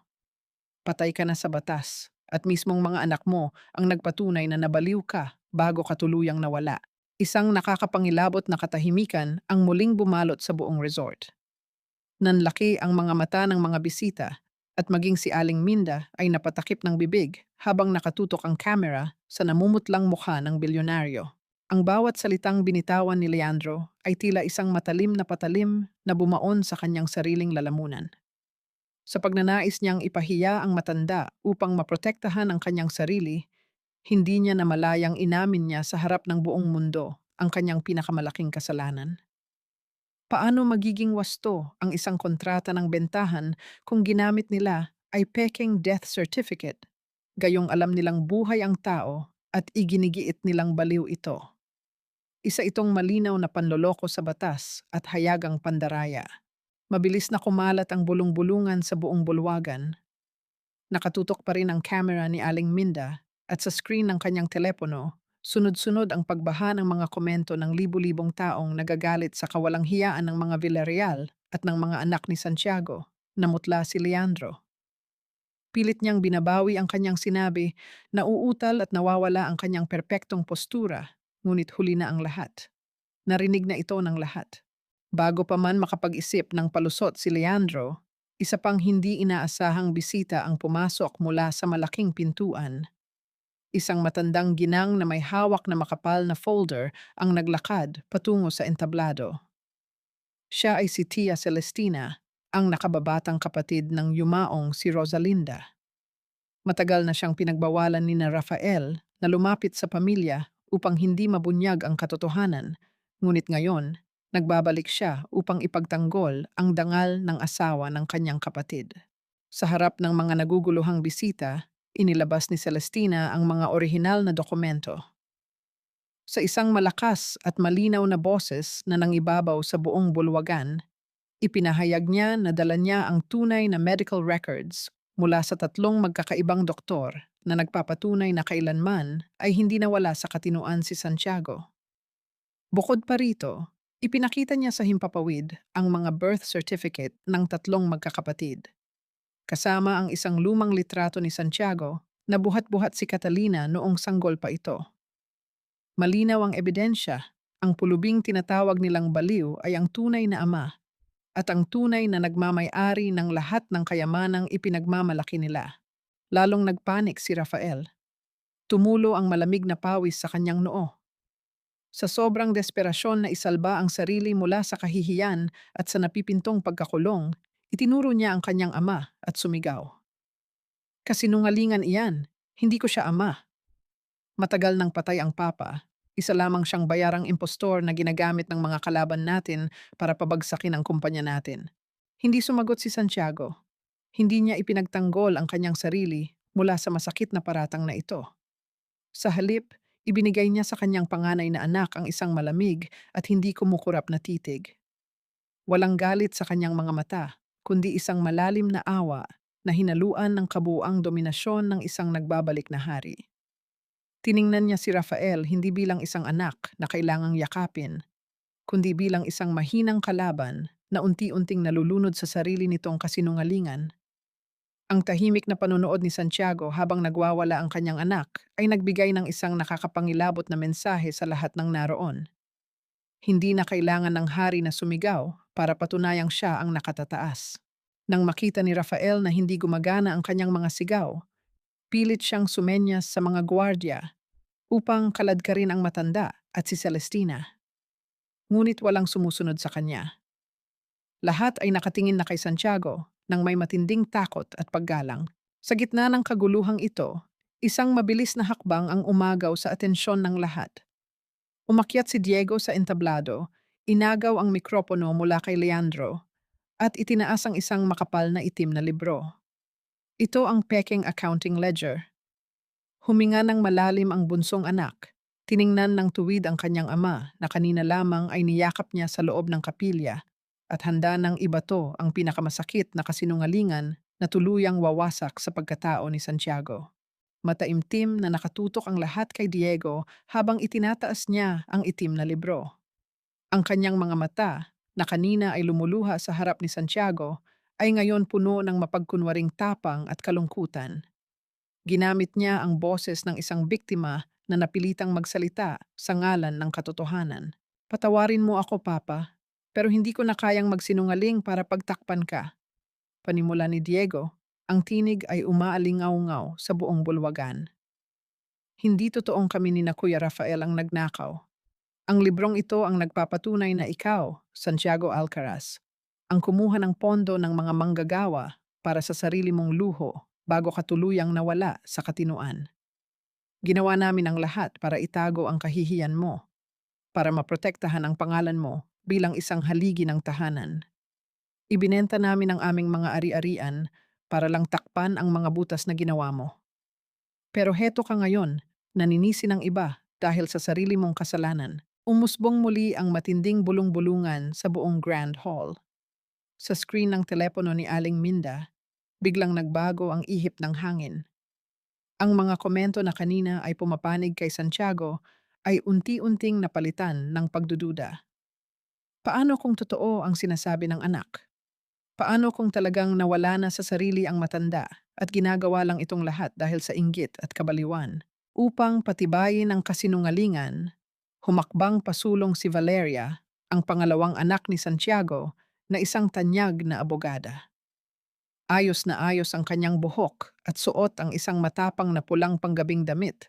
Patay ka na sa batas at mismong mga anak mo ang nagpatunay na nabaliw ka bago ka tuluyang nawala. Isang nakakapangilabot na katahimikan ang muling bumalot sa buong resort. Nanlaki ang mga mata ng mga bisita at maging si Aling Minda ay napatakip ng bibig habang nakatutok ang camera sa namumutlang mukha ng bilyonaryo. Ang bawat salitang binitawan ni Leandro ay tila isang matalim na patalim na bumaon sa kanyang sariling lalamunan. Sa pagnanais niyang ipahiya ang matanda upang maprotektahan ang kanyang sarili, hindi niya namalayang inamin niya sa harap ng buong mundo ang kanyang pinakamalaking kasalanan. Paano magiging wasto ang isang kontrata ng bentahan kung ginamit nila ay peking death certificate, gayong alam nilang buhay ang tao at iginigiit nilang baliw ito? Isa itong malinaw na panloloko sa batas at hayagang pandaraya. Mabilis na kumalat ang bulong-bulungan sa buong bulwagan. Nakatutok pa rin ang camera ni Aling Minda at sa screen ng kanyang telepono, sunod-sunod ang pagbaha ng mga komento ng libu-libong taong nagagalit sa kawalang hiyaan ng mga Villarreal at ng mga anak ni Santiago. Namutla si Leandro. Pilit niyang binabawi ang kanyang sinabi, nauutal at nawawala ang kanyang perpektong postura, ngunit huli na ang lahat. Narinig na ito ng lahat. Bago pa man makapag-isip ng palusot si Leandro, isa pang hindi inaasahang bisita ang pumasok mula sa malaking pintuan. Isang matandang ginang na may hawak na makapal na folder ang naglakad patungo sa entablado. Siya ay si Tia Celestina, ang nakababatang kapatid ng yumaong si Rosalinda. Matagal na siyang pinagbawalan ni na Rafael na lumapit sa pamilya upang hindi mabunyag ang katotohanan, ngunit ngayon, nagbabalik siya upang ipagtanggol ang dangal ng asawa ng kanyang kapatid. Sa harap ng mga naguguluhang bisita, inilabas ni Celestina ang mga orihinal na dokumento. Sa isang malakas at malinaw na boses na nangibabaw sa buong bulwagan, ipinahayag niya na dala niya ang tunay na medical records mula sa tatlong magkakaibang doktor na nagpapatunay na kailanman ay hindi nawala sa katinuan si Santiago. Bukod pa rito, ipinakita niya sa himpapawid ang mga birth certificate ng tatlong magkakapatid, kasama ang isang lumang litrato ni Santiago na buhat-buhat si Catalina noong sanggol pa ito. Malinaw ang ebidensya, ang pulubing tinatawag nilang baliw ay ang tunay na ama at ang tunay na nagmamay-ari ng lahat ng kayamanang ipinagmamalaki nila. Lalong nagpanik si Rafael. Tumulo ang malamig na pawis sa kanyang noo. Sa sobrang desperasyon na isalba ang sarili mula sa kahihiyan at sa napipintong pagkakulong, itinuro niya ang kanyang ama at sumigaw. Kasinungalingan iyan, hindi ko siya ama. Matagal nang patay ang papa, isa lamang siyang bayarang impostor na ginagamit ng mga kalaban natin para pabagsakin ang kumpanya natin. Hindi sumagot si Santiago. Hindi niya ipinagtanggol ang kanyang sarili mula sa masakit na paratang na ito. Sa halip, ibinigay niya sa kanyang panganay na anak ang isang malamig at hindi kumukurap na titig. Walang galit sa kanyang mga mata, kundi isang malalim na awa na hinaluan ng kabuuang dominasyon ng isang nagbabalik na hari. Tiningnan niya si Rafael hindi bilang isang anak na kailangang yakapin, kundi bilang isang mahinang kalaban na unti-unting nalulunod sa sarili nitong kasinungalingan. Ang tahimik na panunood ni Santiago habang nagwawala ang kanyang anak ay nagbigay ng isang nakakapangilabot na mensahe sa lahat ng naroon. Hindi na kailangan ng hari na sumigaw para patunayang siya ang nakatataas. Nang makita ni Rafael na hindi gumagana ang kanyang mga sigaw, pilit siyang sumenyas sa mga gwardya upang kaladkarin ang matanda at si Celestina. Ngunit walang sumusunod sa kanya. Lahat ay nakatingin na kay Santiago nang may matinding takot at paggalang. Sa gitna ng kaguluhang ito, isang mabilis na hakbang ang umagaw sa atensyon ng lahat. Umakyat si Diego sa entablado, inagaw ang mikropono mula kay Leandro, at itinaas ang isang makapal na itim na libro. Ito ang Peking Accounting Ledger. Huminga ng malalim ang bunsong anak. Tiningnan ng tuwid ang kanyang ama na kanina lamang ay niyakap niya sa loob ng kapilya at handa ng ibato ang pinakamasakit na kasinungalingan na tuluyang wawasak sa pagkatao ni Santiago. Mataimtim na nakatutok ang lahat kay Diego habang itinataas niya ang itim na libro. Ang kanyang mga mata, na kanina ay lumuluha sa harap ni Santiago, ay ngayon puno ng mapagkunwaring tapang at kalungkutan. Ginamit niya ang boses ng isang biktima na napilitang magsalita sa ngalan ng katotohanan. Patawarin mo ako, Papa, pero hindi ko na kayang magsinungaling para pagtakpan ka. Panimula ni Diego, ang tinig ay umaalingaw-ngaw sa buong bulwagan. Hindi totoong kami ni na Kuya Rafael ang nagnakaw. Ang librong ito ang nagpapatunay na ikaw, Santiago Alcaraz, ang kumuha ng pondo ng mga manggagawa para sa sarili mong luho bago ka tuluyang nawala sa katinuan. Ginawa namin ang lahat para itago ang kahihiyan mo, para maprotektahan ang pangalan mo bilang isang haligi ng tahanan. Ibinenta namin ang aming mga ari-arian para lang takpan ang mga butas na ginawa mo. Pero heto ka ngayon, naninisi ng iba dahil sa sarili mong kasalanan. Umusbong muli ang matinding bulong-bulungan sa buong Grand Hall. Sa screen ng telepono ni Aling Minda, biglang nagbago ang ihip ng hangin. Ang mga komento na kanina ay pumapanig kay Santiago ay unti-unting napalitan ng pagdududa. Paano kung totoo ang sinasabi ng anak? Paano kung talagang nawala na sa sarili ang matanda at ginagawa lang itong lahat dahil sa inggit at kabaliwan? Upang patibayin ang kasinungalingan, humakbang pasulong si Valeria, ang pangalawang anak ni Santiago, na isang tanyag na abogada. Ayos na ayos ang kanyang buhok at suot ang isang matapang na pulang panggabing damit.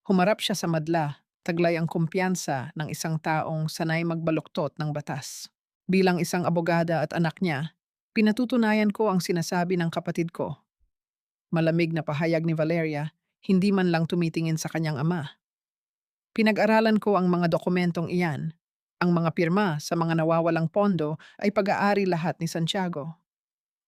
Humarap siya sa madla, taglay ang kumpiyansa ng isang taong sanay magbaluktot ng batas. Bilang isang abogada at anak niya, pinatutunayan ko ang sinasabi ng kapatid ko. Malamig na pahayag ni Valeria, hindi man lang tumitingin sa kanyang ama. Pinag-aralan ko ang mga dokumentong iyan. Ang mga pirma sa mga nawawalang pondo ay pag-aari lahat ni Santiago.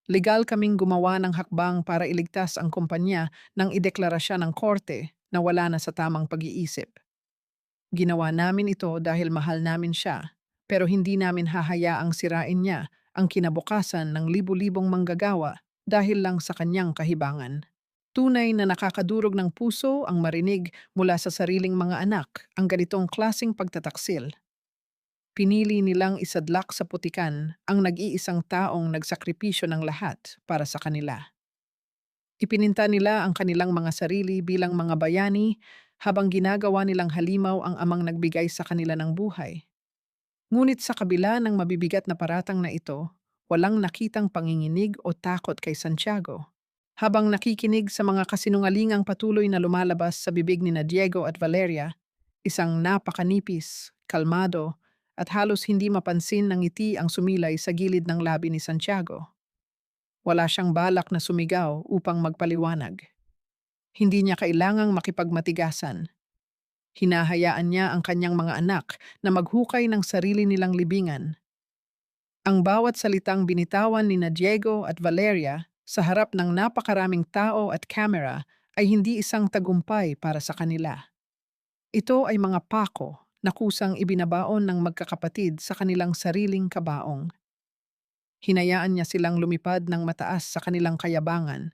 Legal kaming gumawa ng hakbang para iligtas ang kumpanya nang ideklara siya ng korte na wala na sa tamang pag-iisip. Ginawa namin ito dahil mahal namin siya, pero hindi namin hahayaang sirain niya ang kinabukasan ng libu-libong manggagawa dahil lang sa kanyang kahibangan. Tunay na nakakadurog ng puso ang marinig mula sa sariling mga anak ang ganitong klasing pagtataksil. Pinili nilang isadlak sa putikan ang nag-iisang taong nagsakripisyo ng lahat para sa kanila. Ipininta nila ang kanilang mga sarili bilang mga bayani habang ginagawa nilang halimaw ang amang nagbigay sa kanila ng buhay. Ngunit sa kabila ng mabibigat na paratang na ito, walang nakitang panginginig o takot kay Santiago. Habang nakikinig sa mga kasinungalingang patuloy na lumalabas sa bibig ni na Diego at Valeria, isang napakanipis, kalmado, at halos hindi mapansin ng ngiti ang sumilay sa gilid ng labi ni Santiago. Wala siyang balak na sumigaw upang magpaliwanag. Hindi niya kailangang makipagmatigasan. Hinahayaan niya ang kanyang mga anak na maghukay ng sarili nilang libingan. Ang bawat salitang binitawan ni na Diego at Valeria sa harap ng napakaraming tao at kamera ay hindi isang tagumpay para sa kanila. Ito ay mga pako na kusang ibinabaon ng magkakapatid sa kanilang sariling kabaong. Hinayaan niya silang lumipad ng mataas sa kanilang kayabangan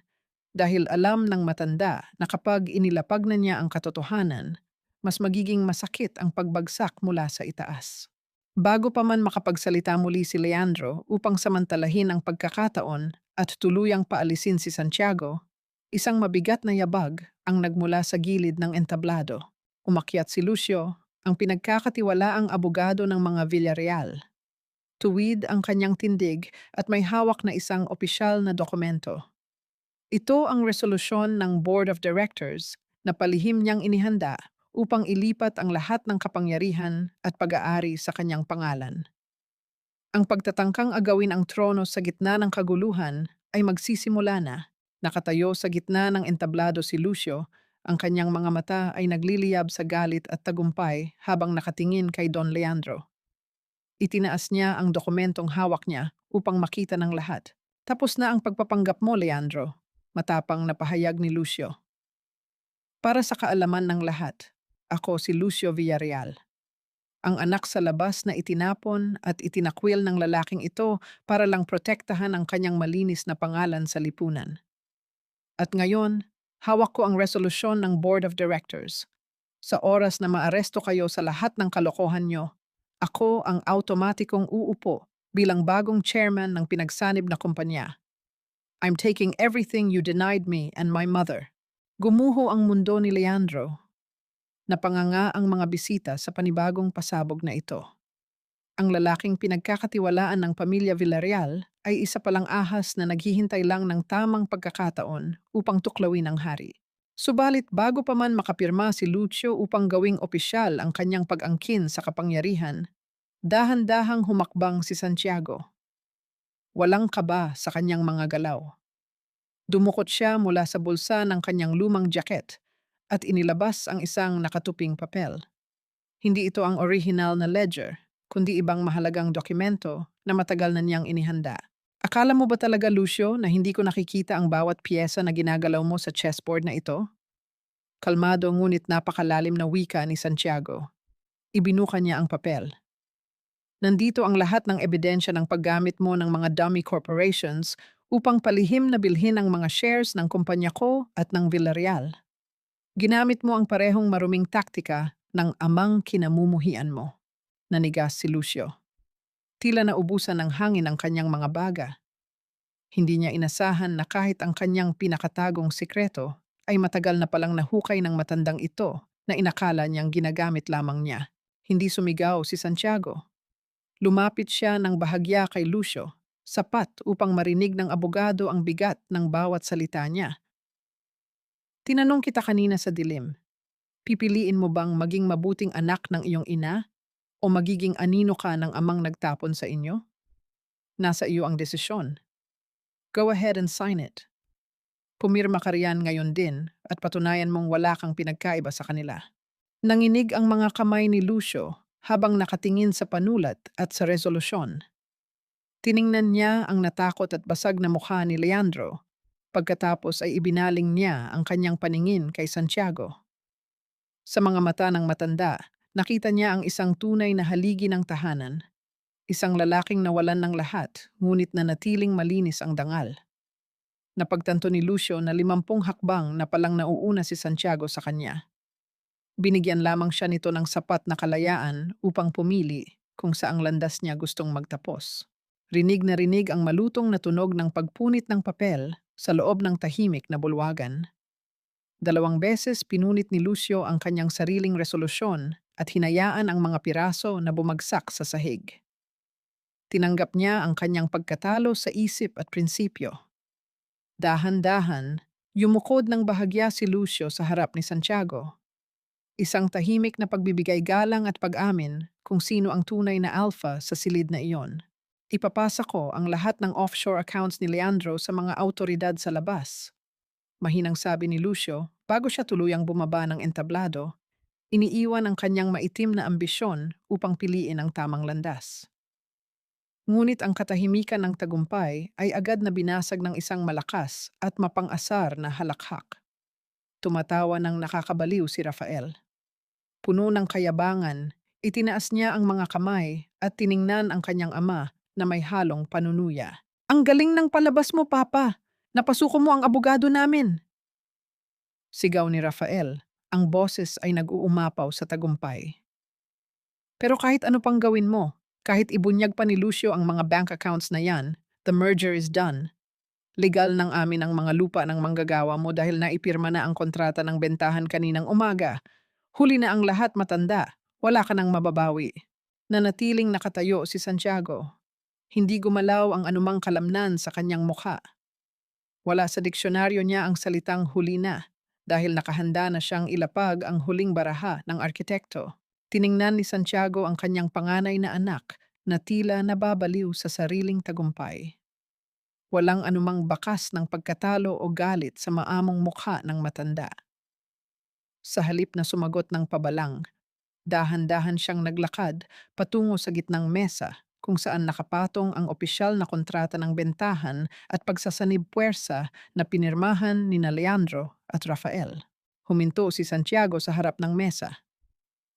dahil alam ng matanda na kapag inilapag na niya ang katotohanan, mas magiging masakit ang pagbagsak mula sa itaas. Bago pa man makapagsalita muli si Leandro upang samantalahin ang pagkakataon at tuluyang paalisin si Santiago, isang mabigat na yabag ang nagmula sa gilid ng entablado. Umakyat si Lucio, ang pinagkakatiwalaang abogado ng mga Villarreal. Tuwid ang kanyang tindig at may hawak na isang opisyal na dokumento. Ito ang resolusyon ng Board of Directors na palihim niyang inihanda upang ilipat ang lahat ng kapangyarihan at pag-aari sa kanyang pangalan. Ang pagtatangkang agawin ang trono sa gitna ng kaguluhan ay magsisimula na. Nakatayo sa gitna ng entablado si Lucio, ang kanyang mga mata ay nagliliyab sa galit at tagumpay habang nakatingin kay Don Leandro. Itinaas niya ang dokumentong hawak niya upang makita ng lahat. Tapos na ang pagpapanggap mo, Leandro. Matapang na pahayag ni Lucio. Para sa kaalaman ng lahat, ako si Lucio Villarreal, ang anak sa labas na itinapon at itinakwil ng lalaking ito para lang protektahan ang kanyang malinis na pangalan sa lipunan. At ngayon, hawak ko ang resolusyon ng Board of Directors. Sa oras na maaresto kayo sa lahat ng kalokohan nyo, ako ang automatikong uupo bilang bagong chairman ng pinagsanib na kumpanya. I'm taking everything you denied me and my mother. Gumuho ang mundo ni Leandro. Napanganga ang mga bisita sa panibagong pasabog na ito. Ang lalaking pinagkakatiwalaan ng pamilya Villarreal ay isa palang ahas na naghihintay lang ng tamang pagkakataon upang tuklawin ang hari. Subalit bago pa man makapirma si Lucio upang gawing opisyal ang kanyang pag-angkin sa kapangyarihan, dahan-dahang humakbang si Santiago. Walang kaba sa kanyang mga galaw. Dumukot siya mula sa bulsa ng kanyang lumang jacket at inilabas ang isang nakatuping papel. Hindi ito ang original na ledger, kundi ibang mahalagang dokumento na matagal na niyang inihanda. Akala mo ba talaga, Lucio, na hindi ko nakikita ang bawat piyesa na ginagalaw mo sa chessboard na ito? Kalmado ngunit napakalalim na wika ni Santiago. Ibinuka niya ang papel. Nandito ang lahat ng ebidensya ng paggamit mo ng mga dummy corporations upang palihim na bilhin ang mga shares ng kumpanya ko at ng Villarreal. Ginamit mo ang parehong maruming taktika ng amang kinamumuhian mo. Nanigas si Lucio. Tila naubusan ng hangin ang kanyang mga baga. Hindi niya inasahan na kahit ang kanyang pinakatagong sikreto ay matagal na palang nahukay ng matandang ito na inakala niyang ginagamit lamang niya. Hindi sumigaw si Santiago. Lumapit siya ng bahagya kay Lucio, sapat upang marinig ng abogado ang bigat ng bawat salita niya. Tinanong kita kanina sa dilim, pipiliin mo bang maging mabuting anak ng iyong ina o magiging anino ka ng amang nagtapon sa inyo? Nasa iyo ang desisyon. Go ahead and sign it. Pumirma ka riyan ngayon din at patunayan mong wala kang pinagkaiba sa kanila. Nanginig ang mga kamay ni Lucio habang nakatingin sa panulat at sa resolusyon. Tiningnan niya ang natakot at basag na mukha ni Leandro. Pagkatapos ay ibinaling niya ang kanyang paningin kay Santiago. Sa mga mata ng matanda, nakita niya ang isang tunay na haligi ng tahanan. Isang lalaking nawalan ng lahat, ngunit nanatiling malinis ang dangal. Napagtanto ni Lucio na 50 hakbang na palang nauuna si Santiago sa kanya. Binigyan lamang siya nito ng sapat na kalayaan upang pumili kung saang landas niya gustong magtapos. Rinig na rinig ang malutong na tunog ng pagpunit ng papel sa loob ng tahimik na bulwagan. 2 beses pinunit ni Lucio ang kanyang sariling resolusyon at hinayaan ang mga piraso na bumagsak sa sahig. Tinanggap niya ang kanyang pagkatalo sa isip at prinsipyo. Dahan-dahan, yumukod ng bahagya si Lucio sa harap ni Santiago. Isang tahimik na pagbibigay galang at pag-amin kung sino ang tunay na alpha sa silid na iyon. Ipapasa ko ang lahat ng offshore accounts ni Leandro sa mga autoridad sa labas. Mahinang sabi ni Lucio bago siya tuluyang bumaba ng entablado, iniiwan ang kanyang maitim na ambisyon upang piliin ang tamang landas. Ngunit ang katahimikan ng tagumpay ay agad na binasag ng isang malakas at mapang-asar na halakhak. Tumatawa ng nakakabaliw si Rafael. Puno ng kayabangan, itinaas niya ang mga kamay at tiningnan ang kanyang ama na may halong panunuya. Ang galing ng palabas mo, Papa! Napasuko mo ang abogado namin! Sigaw ni Rafael, ang boses ay nag-uumapaw sa tagumpay. Pero kahit ano pang gawin mo, Kahit ibunyag pa ni Lucio ang mga bank accounts na yan, the merger is done. Legal ng amin ang mga lupa ng manggagawa mo dahil naipirma na ang kontrata ng bentahan kaninang umaga. Huli na ang lahat, matanda. Wala ka nang mababawi. Nanatiling nakatayo si Santiago. Hindi gumalaw ang anumang kalamnan sa kanyang mukha. Wala sa diksyonaryo niya ang salitang huli na dahil nakahanda na siyang ilapag ang huling baraha ng arkitekto. Tiningnan ni Santiago ang kanyang panganay na anak na tila nababaliw sa sariling tagumpay. Walang anumang bakas ng pagkatalo o galit sa maamong mukha ng matanda. Sa halip na sumagot ng pabalang, dahan-dahan siyang naglakad patungo sa gitnang mesa kung saan nakapatong ang opisyal na kontrata ng bentahan at pagsasanib puwersa na pinirmahan ni na Leandro at Rafael. Huminto si Santiago sa harap ng mesa.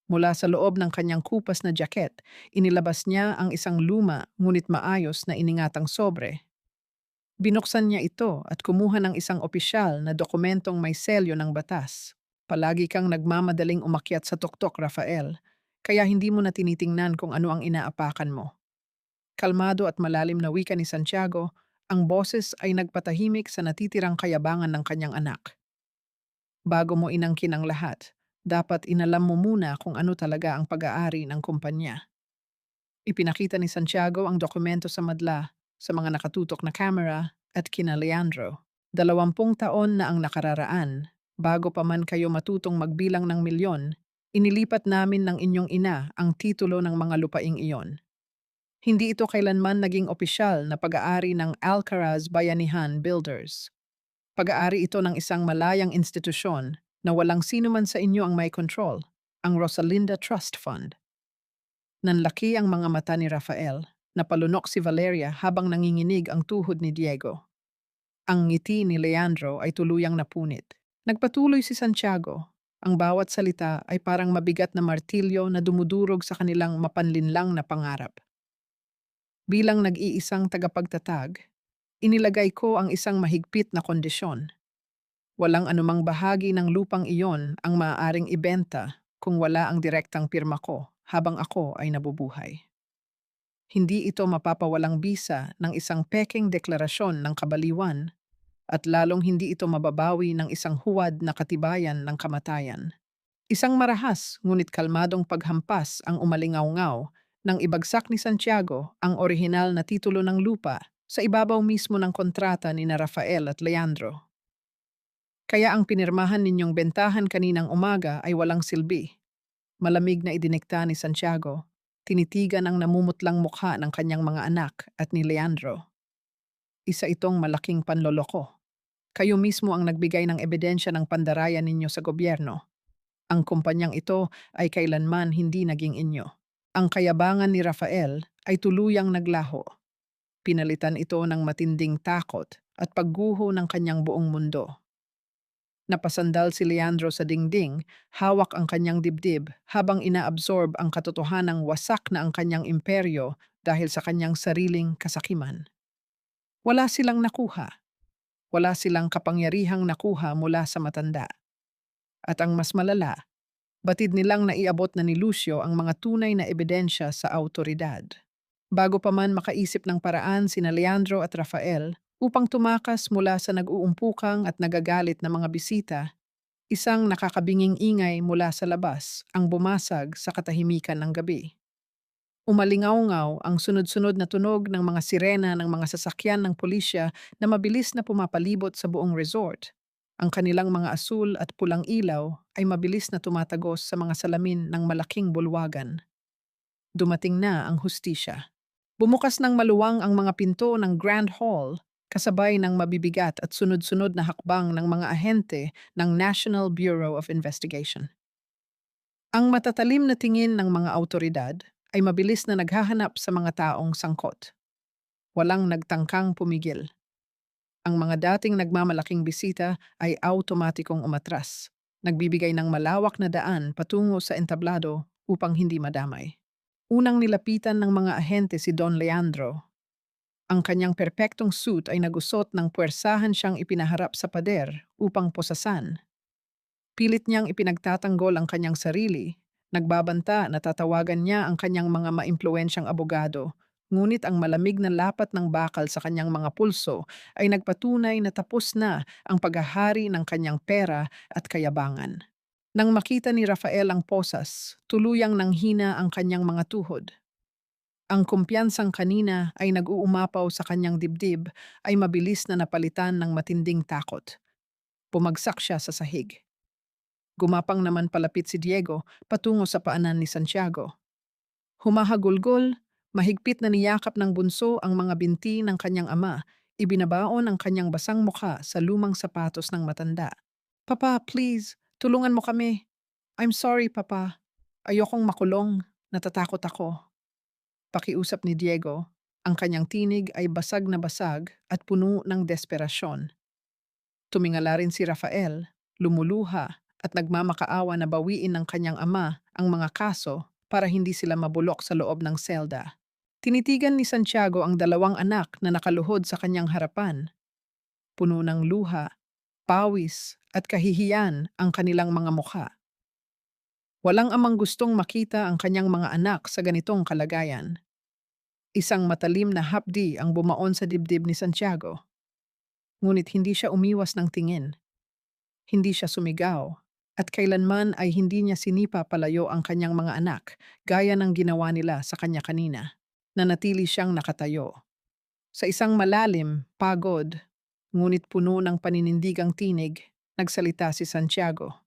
Mula sa loob ng kanyang kupas na jacket, inilabas niya ang isang luma ngunit maayos na iningatang sobre. Binuksan niya ito at kumuha ng isang opisyal na dokumentong may selyo ng batas. Palagi kang nagmamadaling umakyat sa tuktok, Rafael, kaya hindi mo na tinitingnan kung ano ang inaapakan mo. Kalmado at malalim na wika ni Santiago, ang boses ay nagpatahimik sa natitirang kayabangan ng kanyang anak. Bago mo inangkin ang lahat, dapat inalam mo muna kung ano talaga ang pag-aari ng kumpanya. Ipinakita ni Santiago ang dokumento sa madla, sa mga nakatutok na camera at kina Leandro. 20 taon na ang nakararaan, bago pa man kayo matutong magbilang ng milyon, inilipat namin ng inyong ina ang titulo ng mga lupaing iyon. Hindi ito kailanman naging opisyal na pag-aari ng Alcaraz Bayanihan Builders. Pag-aari ito ng isang malayang institusyon na walang sino man sa inyo ang may control, ang Rosalinda Trust Fund. Nanlaki ang mga mata ni Rafael, napalunok si Valeria habang nanginginig ang tuhod ni Diego. Ang ngiti ni Leandro ay tuluyang napunit. Nagpatuloy si Santiago. Ang bawat salita ay parang mabigat na martilyo na dumudurog sa kanilang mapanlinlang na pangarap. Bilang nag-iisang tagapagtatag, inilagay ko ang isang mahigpit na kondisyon. Walang anumang bahagi ng lupang iyon ang maaaring ibenta kung wala ang direktang pirma ko habang ako ay nabubuhay. Hindi ito mapapawalang bisa ng isang pekeng deklarasyon ng kabaliwan at lalong hindi ito mababawi ng isang huwad na katibayan ng kamatayan. Isang marahas ngunit kalmadong paghampas ang umalingaw-ngaw nang ibagsak ni Santiago ang orihinal na titulo ng lupa sa ibabaw mismo ng kontrata ni na Rafael at Leandro. Kaya ang pinirmahan ninyong bentahan kaninang umaga ay walang silbi. Malamig na idinikta ni Santiago, tinitigan ang namumutlang mukha ng kanyang mga anak at ni Leandro. Isa itong malaking panloloko. Kayo mismo ang nagbigay ng ebidensya ng pandarayan ninyo sa gobyerno. Ang kumpanyang ito ay kailanman hindi naging inyo. Ang kayabangan ni Rafael ay tuluyang naglaho. Pinalitan ito ng matinding takot at pagguho ng kanyang buong mundo. Napasandal si Leandro sa dingding, hawak ang kanyang dibdib habang inaabsorb ang katotohanang wasak na ang kanyang imperyo dahil sa kanyang sariling kasakiman. Wala silang nakuha. Wala silang kapangyarihang nakuha mula sa matanda. At ang mas malala, batid nilang naiabot na ni Lucio ang mga tunay na ebidensya sa autoridad. Bago pa man makaisip ng paraan sina Leandro at Rafael upang tumakas mula sa nag-uumpukang at nagagalit na mga bisita, isang nakakabinging ingay mula sa labas ang bumasag sa katahimikan ng gabi. Umalingaw-ngaw ang sunod-sunod na tunog ng mga sirena ng mga sasakyan ng pulisya na mabilis na pumapalibot sa buong resort. Ang kanilang mga asul at pulang ilaw ay mabilis na tumatagos sa mga salamin ng malaking bulwagan. Dumating na ang hustisya. Bumukas ng maluwang ang mga pinto ng Grand Hall, kasabay ng mabibigat at sunod-sunod na hakbang ng mga ahente ng National Bureau of Investigation. Ang matatalim na tingin ng mga autoridad ay mabilis na naghahanap sa mga taong sangkot. Walang nagtangkang pumigil. Ang mga dating nagmamalaking bisita ay automatikong umatras, nagbibigay ng malawak na daan patungo sa entablado upang hindi madamay. Unang nilapitan ng mga ahente si Don Leandro. Ang kanyang perpektong suit ay nagusot ng puwersahan siyang ipinaharap sa pader upang posasan. Pilit niyang ipinagtatanggol ang kanyang sarili Nagbabanta na tatawagan niya ang kanyang mga maimpluwensyang abogado, ngunit ang malamig na lapat ng bakal sa kanyang mga pulso ay nagpatunay na tapos na ang paghahari ng kanyang pera at kayabangan. Nang makita ni Rafael ang posas, tuluyang nanghina ang kanyang mga tuhod. Ang kumpiyansang kanina ay nag-uumapaw sa kanyang dibdib ay mabilis na napalitan ng matinding takot. Bumagsak siya sa sahig. Gumapang naman palapit si Diego patungo sa paanan ni Santiago. Humahagulgol, mahigpit na niyakap ng bunso ang mga binti ng kanyang ama, ibinabaon ang kanyang basang mukha sa lumang sapatos ng matanda. Papa, please, tulungan mo kami. I'm sorry, Papa. Ayokong makulong. Natatakot ako. Pakiusap ni Diego, ang kanyang tinig ay basag na basag at puno ng desperasyon. Tumingala rin si Rafael, lumuluha at nagmamakaawa na bawiin ng kanyang ama ang mga kaso para hindi sila mabulok sa loob ng selda. Tinitigan ni Santiago ang dalawang anak na nakaluhod sa kanyang harapan. Puno ng luha, pawis at kahihiyan ang kanilang mga mukha. Walang amang gustong makita ang kanyang mga anak sa ganitong kalagayan. Isang matalim na hapdi ang bumaon sa dibdib ni Santiago. Ngunit hindi siya umiwas ng tingin. Hindi siya sumigaw. At kailanman ay hindi niya sinipa palayo ang kanyang mga anak, gaya ng ginawa nila sa kanya kanina. Nanatili siyang nakatayo. Sa isang malalim, pagod, ngunit puno ng paninindigang tinig, nagsalita si Santiago.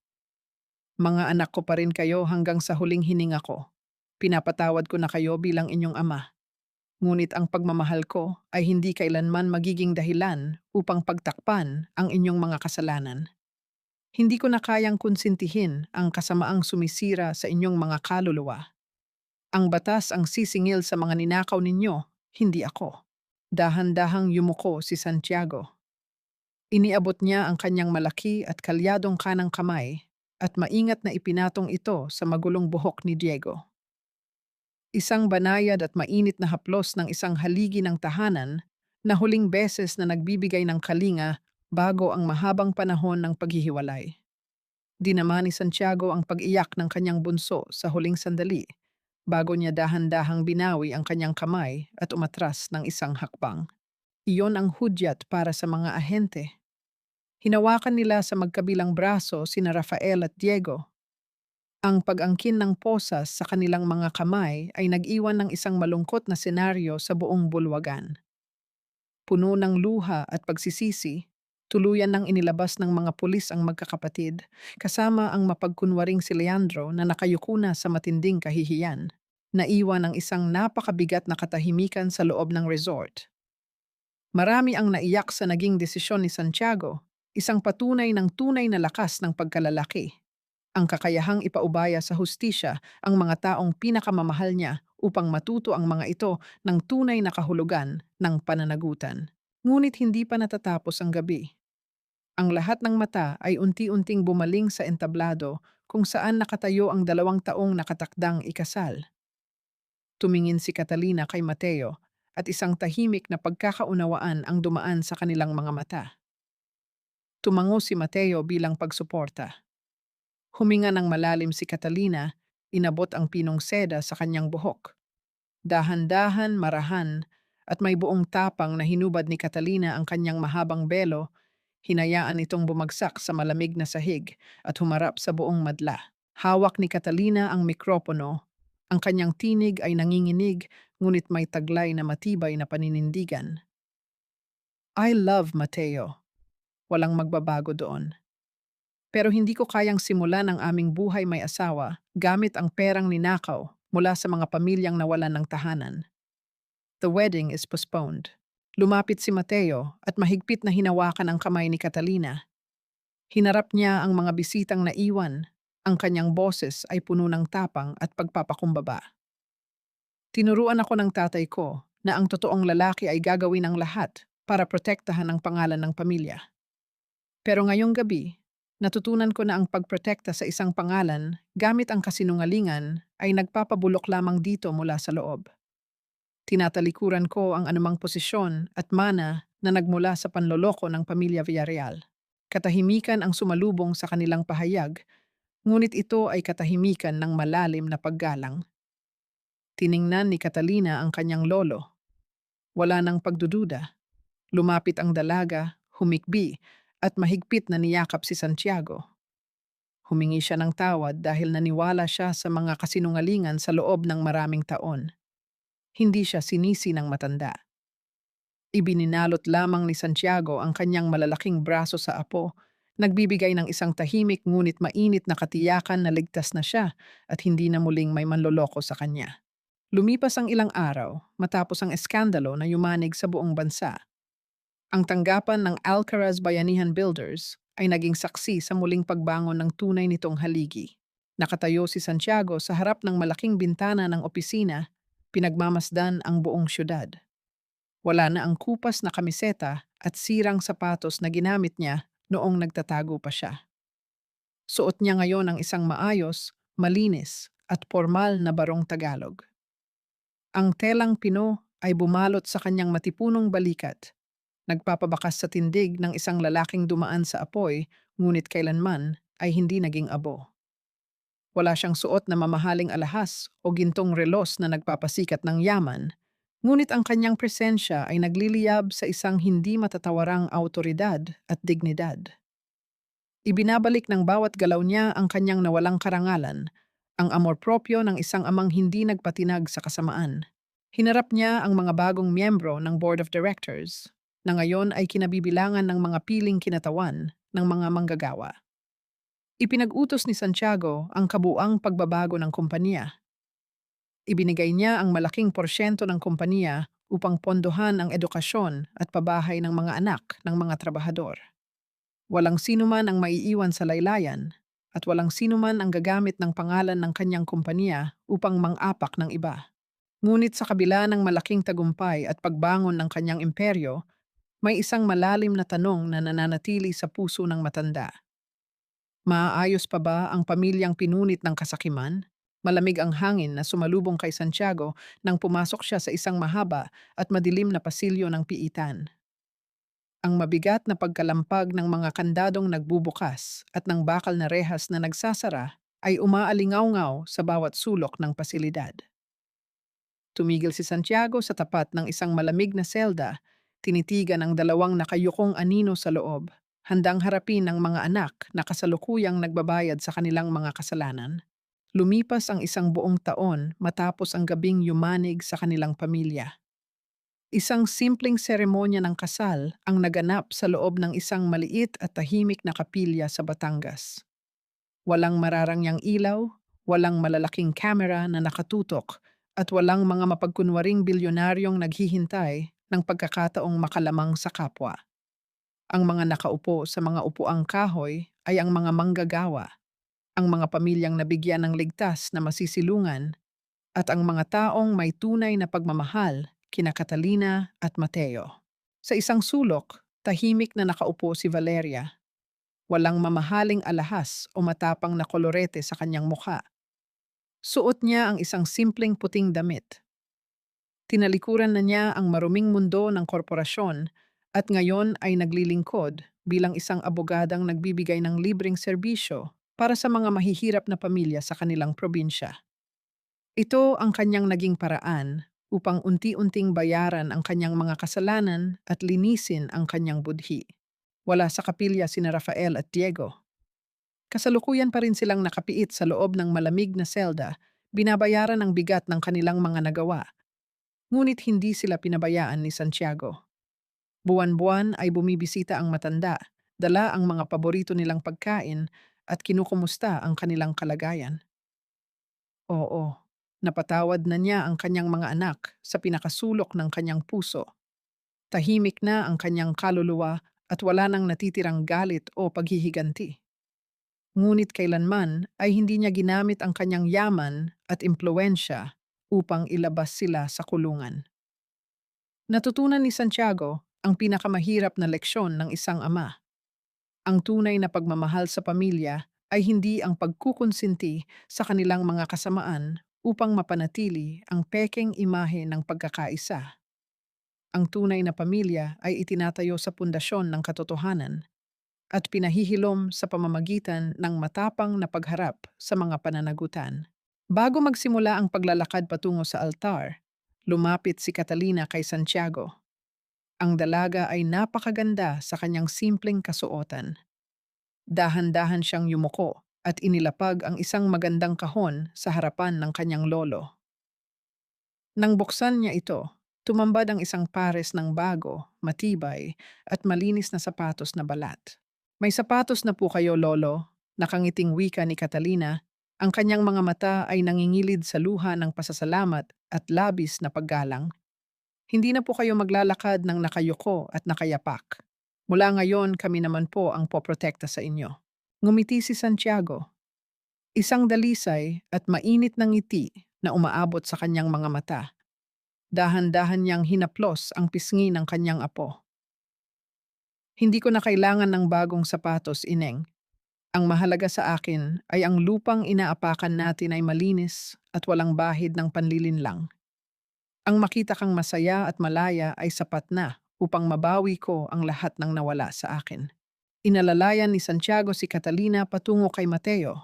Mga anak ko pa rin kayo hanggang sa huling hininga ko. Pinapatawad ko na kayo bilang inyong ama. Ngunit ang pagmamahal ko ay hindi kailanman magiging dahilan upang pagtakpan ang inyong mga kasalanan. Hindi ko na kayang konsintihin ang kasamaang sumisira sa inyong mga kaluluwa. Ang batas ang sisingil sa mga ninakaw ninyo, hindi ako. Dahan-dahang yumuko si Santiago. Iniabot niya ang kanyang malaki at kalyadong kanang kamay at maingat na ipinatong ito sa magulong buhok ni Diego. Isang banayad at mainit na haplos ng isang haligi ng tahanan na huling beses na nagbibigay ng kalinga bago ang mahabang panahon ng paghihiwalay. Dinama ni Santiago ang pag-iyak ng kanyang bunso sa huling sandali bago niya dahan-dahang binawi ang kanyang kamay at umatras ng isang hakbang. Iyon ang hudyat para sa mga ahente. Hinawakan nila sa magkabilang braso sina Rafael at Diego. Ang pag-angkin ng posas sa kanilang mga kamay ay nag-iwan ng isang malungkot na senaryo sa buong bulwagan. Puno ng luha at pagsisisi, tuluyan nang inilabas ng mga pulis ang magkakapatid, kasama ang mapagkunwaring si Leandro na nakayuko na sa matinding kahihiyan. Naiwan ang isang napakabigat na katahimikan sa loob ng resort. Marami ang naiyak sa naging desisyon ni Santiago, isang patunay ng tunay na lakas ng pagkalalaki. Ang kakayahang ipaubaya sa hustisya ang mga taong pinakamamahal niya upang matuto ang mga ito ng tunay na kahulugan ng pananagutan. Ngunit hindi pa natatapos ang gabi. Ang lahat ng mata ay unti-unting bumaling sa entablado kung saan nakatayo ang 2 taong nakatakdang ikasal. Tumingin si Catalina kay Mateo at isang tahimik na pagkakaunawaan ang dumaan sa kanilang mga mata. Tumango si Mateo bilang pagsuporta. Huminga ng malalim si Catalina, inabot ang pinong seda sa kanyang buhok. Dahan-dahan, marahan, at may buong tapang na hinubad ni Catalina ang kanyang mahabang belo, hinayaan itong bumagsak sa malamig na sahig at humarap sa buong madla. Hawak ni Catalina ang mikropono. Ang kanyang tinig ay nanginginig, ngunit may taglay na matibay na paninindigan. I love Mateo. Walang magbabago doon. Pero hindi ko kayang simulan ang aming buhay may asawa gamit ang perang ninakaw mula sa mga pamilyang nawalan ng tahanan. The wedding is postponed. Lumapit si Mateo at mahigpit na hinawakan ang kamay ni Catalina. Hinarap niya ang mga bisitang naiwan. Ang kanyang boses ay puno ng tapang at pagpapakumbaba. Tinuruan ako ng tatay ko na ang totoong lalaki ay gagawin ang lahat para protektahan ang pangalan ng pamilya. Pero ngayong gabi, natutunan ko na ang pagprotekta sa isang pangalan gamit ang kasinungalingan ay nagpapabulok lamang dito mula sa loob. Tinatalikuran ko ang anumang posisyon at mana na nagmula sa panloloko ng pamilya Villarreal. Katahimikan ang sumalubong sa kanilang pahayag, Ngunit ito ay katahimikan ng malalim na paggalang. Tiningnan ni Catalina ang kanyang lolo. Wala nang pagdududa. Lumapit ang dalaga, humikbi, at mahigpit na niyakap si Santiago. Humingi siya ng tawad dahil naniwala siya sa mga kasinungalingan sa loob ng maraming taon. Hindi siya sinisi ng matanda. Ibininalot lamang ni Santiago ang kanyang malalaking braso sa apo, nagbibigay ng isang tahimik ngunit mainit na katiyakan na ligtas na siya at hindi na muling may manloloko sa kanya. Lumipas ang ilang araw matapos ang eskandalo na yumanig sa buong bansa. Ang tanggapan ng Alcaraz Bayanihan Builders ay naging saksi sa muling pagbangon ng tunay nitong haligi. Nakatayo si Santiago sa harap ng malaking bintana ng opisina, pinagmamasdan ang buong syudad. Wala na ang kupas na kamiseta at sirang sapatos na ginamit niya noong nagtatago pa siya. Suot niya ngayon ang isang maayos, malinis at formal na barong Tagalog. Ang telang pino ay bumalot sa kanyang matipunong balikat, nagpapabakas sa tindig ng isang lalaking dumaan sa apoy ngunit kailanman ay hindi naging abo. Wala siyang suot na mamahaling alahas o gintong relos na nagpapasikat ng yaman, ngunit ang kanyang presensya ay nagliliyab sa isang hindi matatawarang autoridad at dignidad. Ibinabalik ng bawat galaw niya ang kanyang nawalang karangalan, ang amor propyo ng isang amang hindi nagpatinag sa kasamaan. Hinarap niya ang mga bagong miyembro ng Board of Directors, na ngayon ay kinabibilangan ng mga piling kinatawan ng mga manggagawa. Ipinag-utos ni Santiago ang kabuang pagbabago ng kumpanya. Ibinigay niya ang malaking porsyento ng kumpanya upang pondohan ang edukasyon at pabahay ng mga anak ng mga trabahador. Walang sinuman ang maiiwan sa laylayan at walang sinuman ang gagamit ng pangalan ng kanyang kumpanya upang mang-apak ng iba. Ngunit sa kabila ng malaking tagumpay at pagbangon ng kanyang imperyo, may isang malalim na tanong na nananatili sa puso ng matanda. Maaayos pa ba ang pamilyang pinunit ng kasakiman? Malamig ang hangin na sumalubong kay Santiago nang pumasok siya sa isang mahaba at madilim na pasilyo ng piitan. Ang mabigat na pagkalampag ng mga kandadong nagbubukas at ng bakal na rehas na nagsasara ay umaalingaw-ngaw sa bawat sulok ng pasilidad. Tumigil si Santiago sa tapat ng isang malamig na selda, tinitigan ang dalawang nakayukong anino sa loob, handang harapin ng mga anak na kasalukuyang nagbabayad sa kanilang mga kasalanan. Lumipas ang isang buong taon matapos ang gabing yumanig sa kanilang pamilya. Isang simpleng seremonya ng kasal ang naganap sa loob ng isang maliit at tahimik na kapilya sa Batangas. Walang mararangyang ilaw, walang malalaking kamera na nakatutok, at walang mga mapagkunwaring bilyonaryong naghihintay ng pagkakataong makalamang sa kapwa. Ang mga nakaupo sa mga upuang kahoy ay ang mga manggagawa, ang mga pamilyang nabigyan ng ligtas na masisilungan, at ang mga taong may tunay na pagmamahal kina Catalina at Mateo. Sa isang sulok, tahimik na nakaupo si Valeria. Walang mamahaling alahas o matapang na kolorete sa kanyang mukha. Suot niya ang isang simpleng puting damit. Tinalikuran na niya ang maruming mundo ng korporasyon at ngayon ay naglilingkod bilang isang abogadang nagbibigay ng libreng serbisyo para sa mga mahihirap na pamilya sa kanilang probinsya. Ito ang kanyang naging paraan upang unti-unting bayaran ang kanyang mga kasalanan at linisin ang kanyang budhi. Wala sa kapilya sina Rafael at Diego. Kasalukuyan pa rin silang nakapiit sa loob ng malamig na selda, binabayaran ang bigat ng kanilang mga nagawa. Ngunit hindi sila pinabayaan ni Santiago. Buwan-buwan ay bumibisita ang matanda, dala ang mga paborito nilang pagkain at kinukumusta ang kanilang kalagayan. Oo, napatawad na niya ang kanyang mga anak sa pinakasulok ng kanyang puso. Tahimik na ang kanyang kaluluwa at wala nang natitirang galit o paghihiganti. Ngunit kailanman ay hindi niya ginamit ang kanyang yaman at impluensya upang ilabas sila sa kulungan. Natutunan ni Santiago ang pinakamahirap na leksyon ng isang ama. Ang tunay na pagmamahal sa pamilya ay hindi ang pagkukonsinti sa kanilang mga kasamaan upang mapanatili ang pekeng imahe ng pagkakaisa. Ang tunay na pamilya ay itinatayo sa pundasyon ng katotohanan, at pinahihilom sa pamamagitan ng matapang na pagharap sa mga pananagutan. Bago magsimula ang paglalakad patungo sa altar, lumapit si Catalina kay Santiago. Ang dalaga ay napakaganda sa kanyang simpleng kasuotan. Dahan-dahan siyang yumuko at inilapag ang isang magandang kahon sa harapan ng kanyang lolo. Nang buksan niya ito, tumambad ang isang pares ng bago, matibay, at malinis na sapatos na balat. May sapatos na po kayo, lolo, nakangiting wika ni Catalina. Ang kanyang mga mata ay nangingilid sa luha ng pasasalamat at labis na paggalang. Hindi na po kayo maglalakad ng nakayuko at nakayapak. Mula ngayon, kami naman po ang poprotekta sa inyo. Ngumiti si Santiago, isang dalisay at mainit na ngiti na umaabot sa kanyang mga mata. Dahan-dahan niyang hinaplos ang pisngi ng kanyang apo. Hindi ko na kailangan ng bagong sapatos, Ineng. Ang mahalaga sa akin ay ang lupang inaapakan natin ay malinis at walang bahid ng panlilinlang. Ang makita kang masaya at malaya ay sapat na upang mabawi ko ang lahat ng nawala sa akin. Inalalayan ni Santiago si Catalina patungo kay Mateo.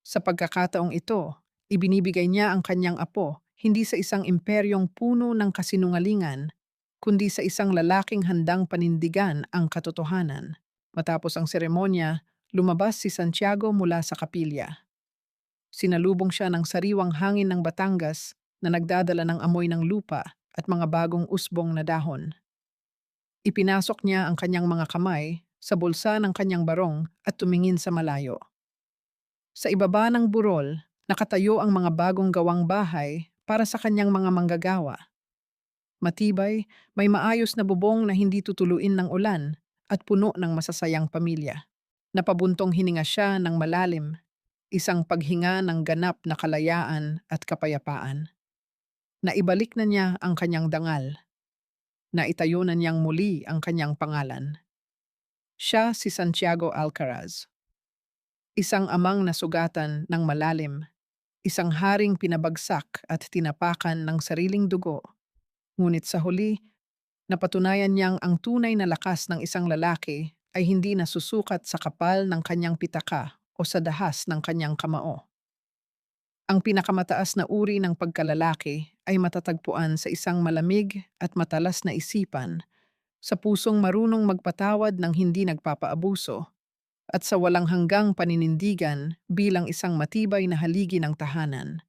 Sa pagkakataong ito, ibinibigay niya ang kanyang apo hindi sa isang imperyong puno ng kasinungalingan, kundi sa isang lalaking handang panindigan ang katotohanan. Matapos ang seremonya, lumabas si Santiago mula sa kapilya. Sinalubong siya ng sariwang hangin ng Batangas na nagdadala ng amoy ng lupa at mga bagong usbong na dahon. Ipinasok niya ang kanyang mga kamay sa bulsa ng kanyang barong at tumingin sa malayo. Sa ibaba ng burol, nakatayo ang mga bagong gawang bahay para sa kanyang mga manggagawa. Matibay, may maayos na bubong na hindi tutuluin ng ulan at puno ng masasayang pamilya. Napabuntong hininga siya ng malalim, isang paghinga ng ganap na kalayaan at kapayapaan. Naibalik na niya ang kanyang dangal. Naitayo na niyang muli ang kanyang pangalan. Siya si Santiago Alcaraz. Isang amang nasugatan ng malalim, isang haring pinabagsak at tinapakan ng sariling dugo. Ngunit sa huli, napatunayan niyang ang tunay na lakas ng isang lalaki ay hindi nasusukat sa kapal ng kanyang pitaka o sa dahas ng kanyang kamao. Ang pinakamataas na uri ng pagkalalaki ay matatagpuan sa isang malamig at matalas na isipan, sa pusong marunong magpatawad ng hindi nagpapaabuso, at sa walang hanggang paninindigan bilang isang matibay na haligi ng tahanan.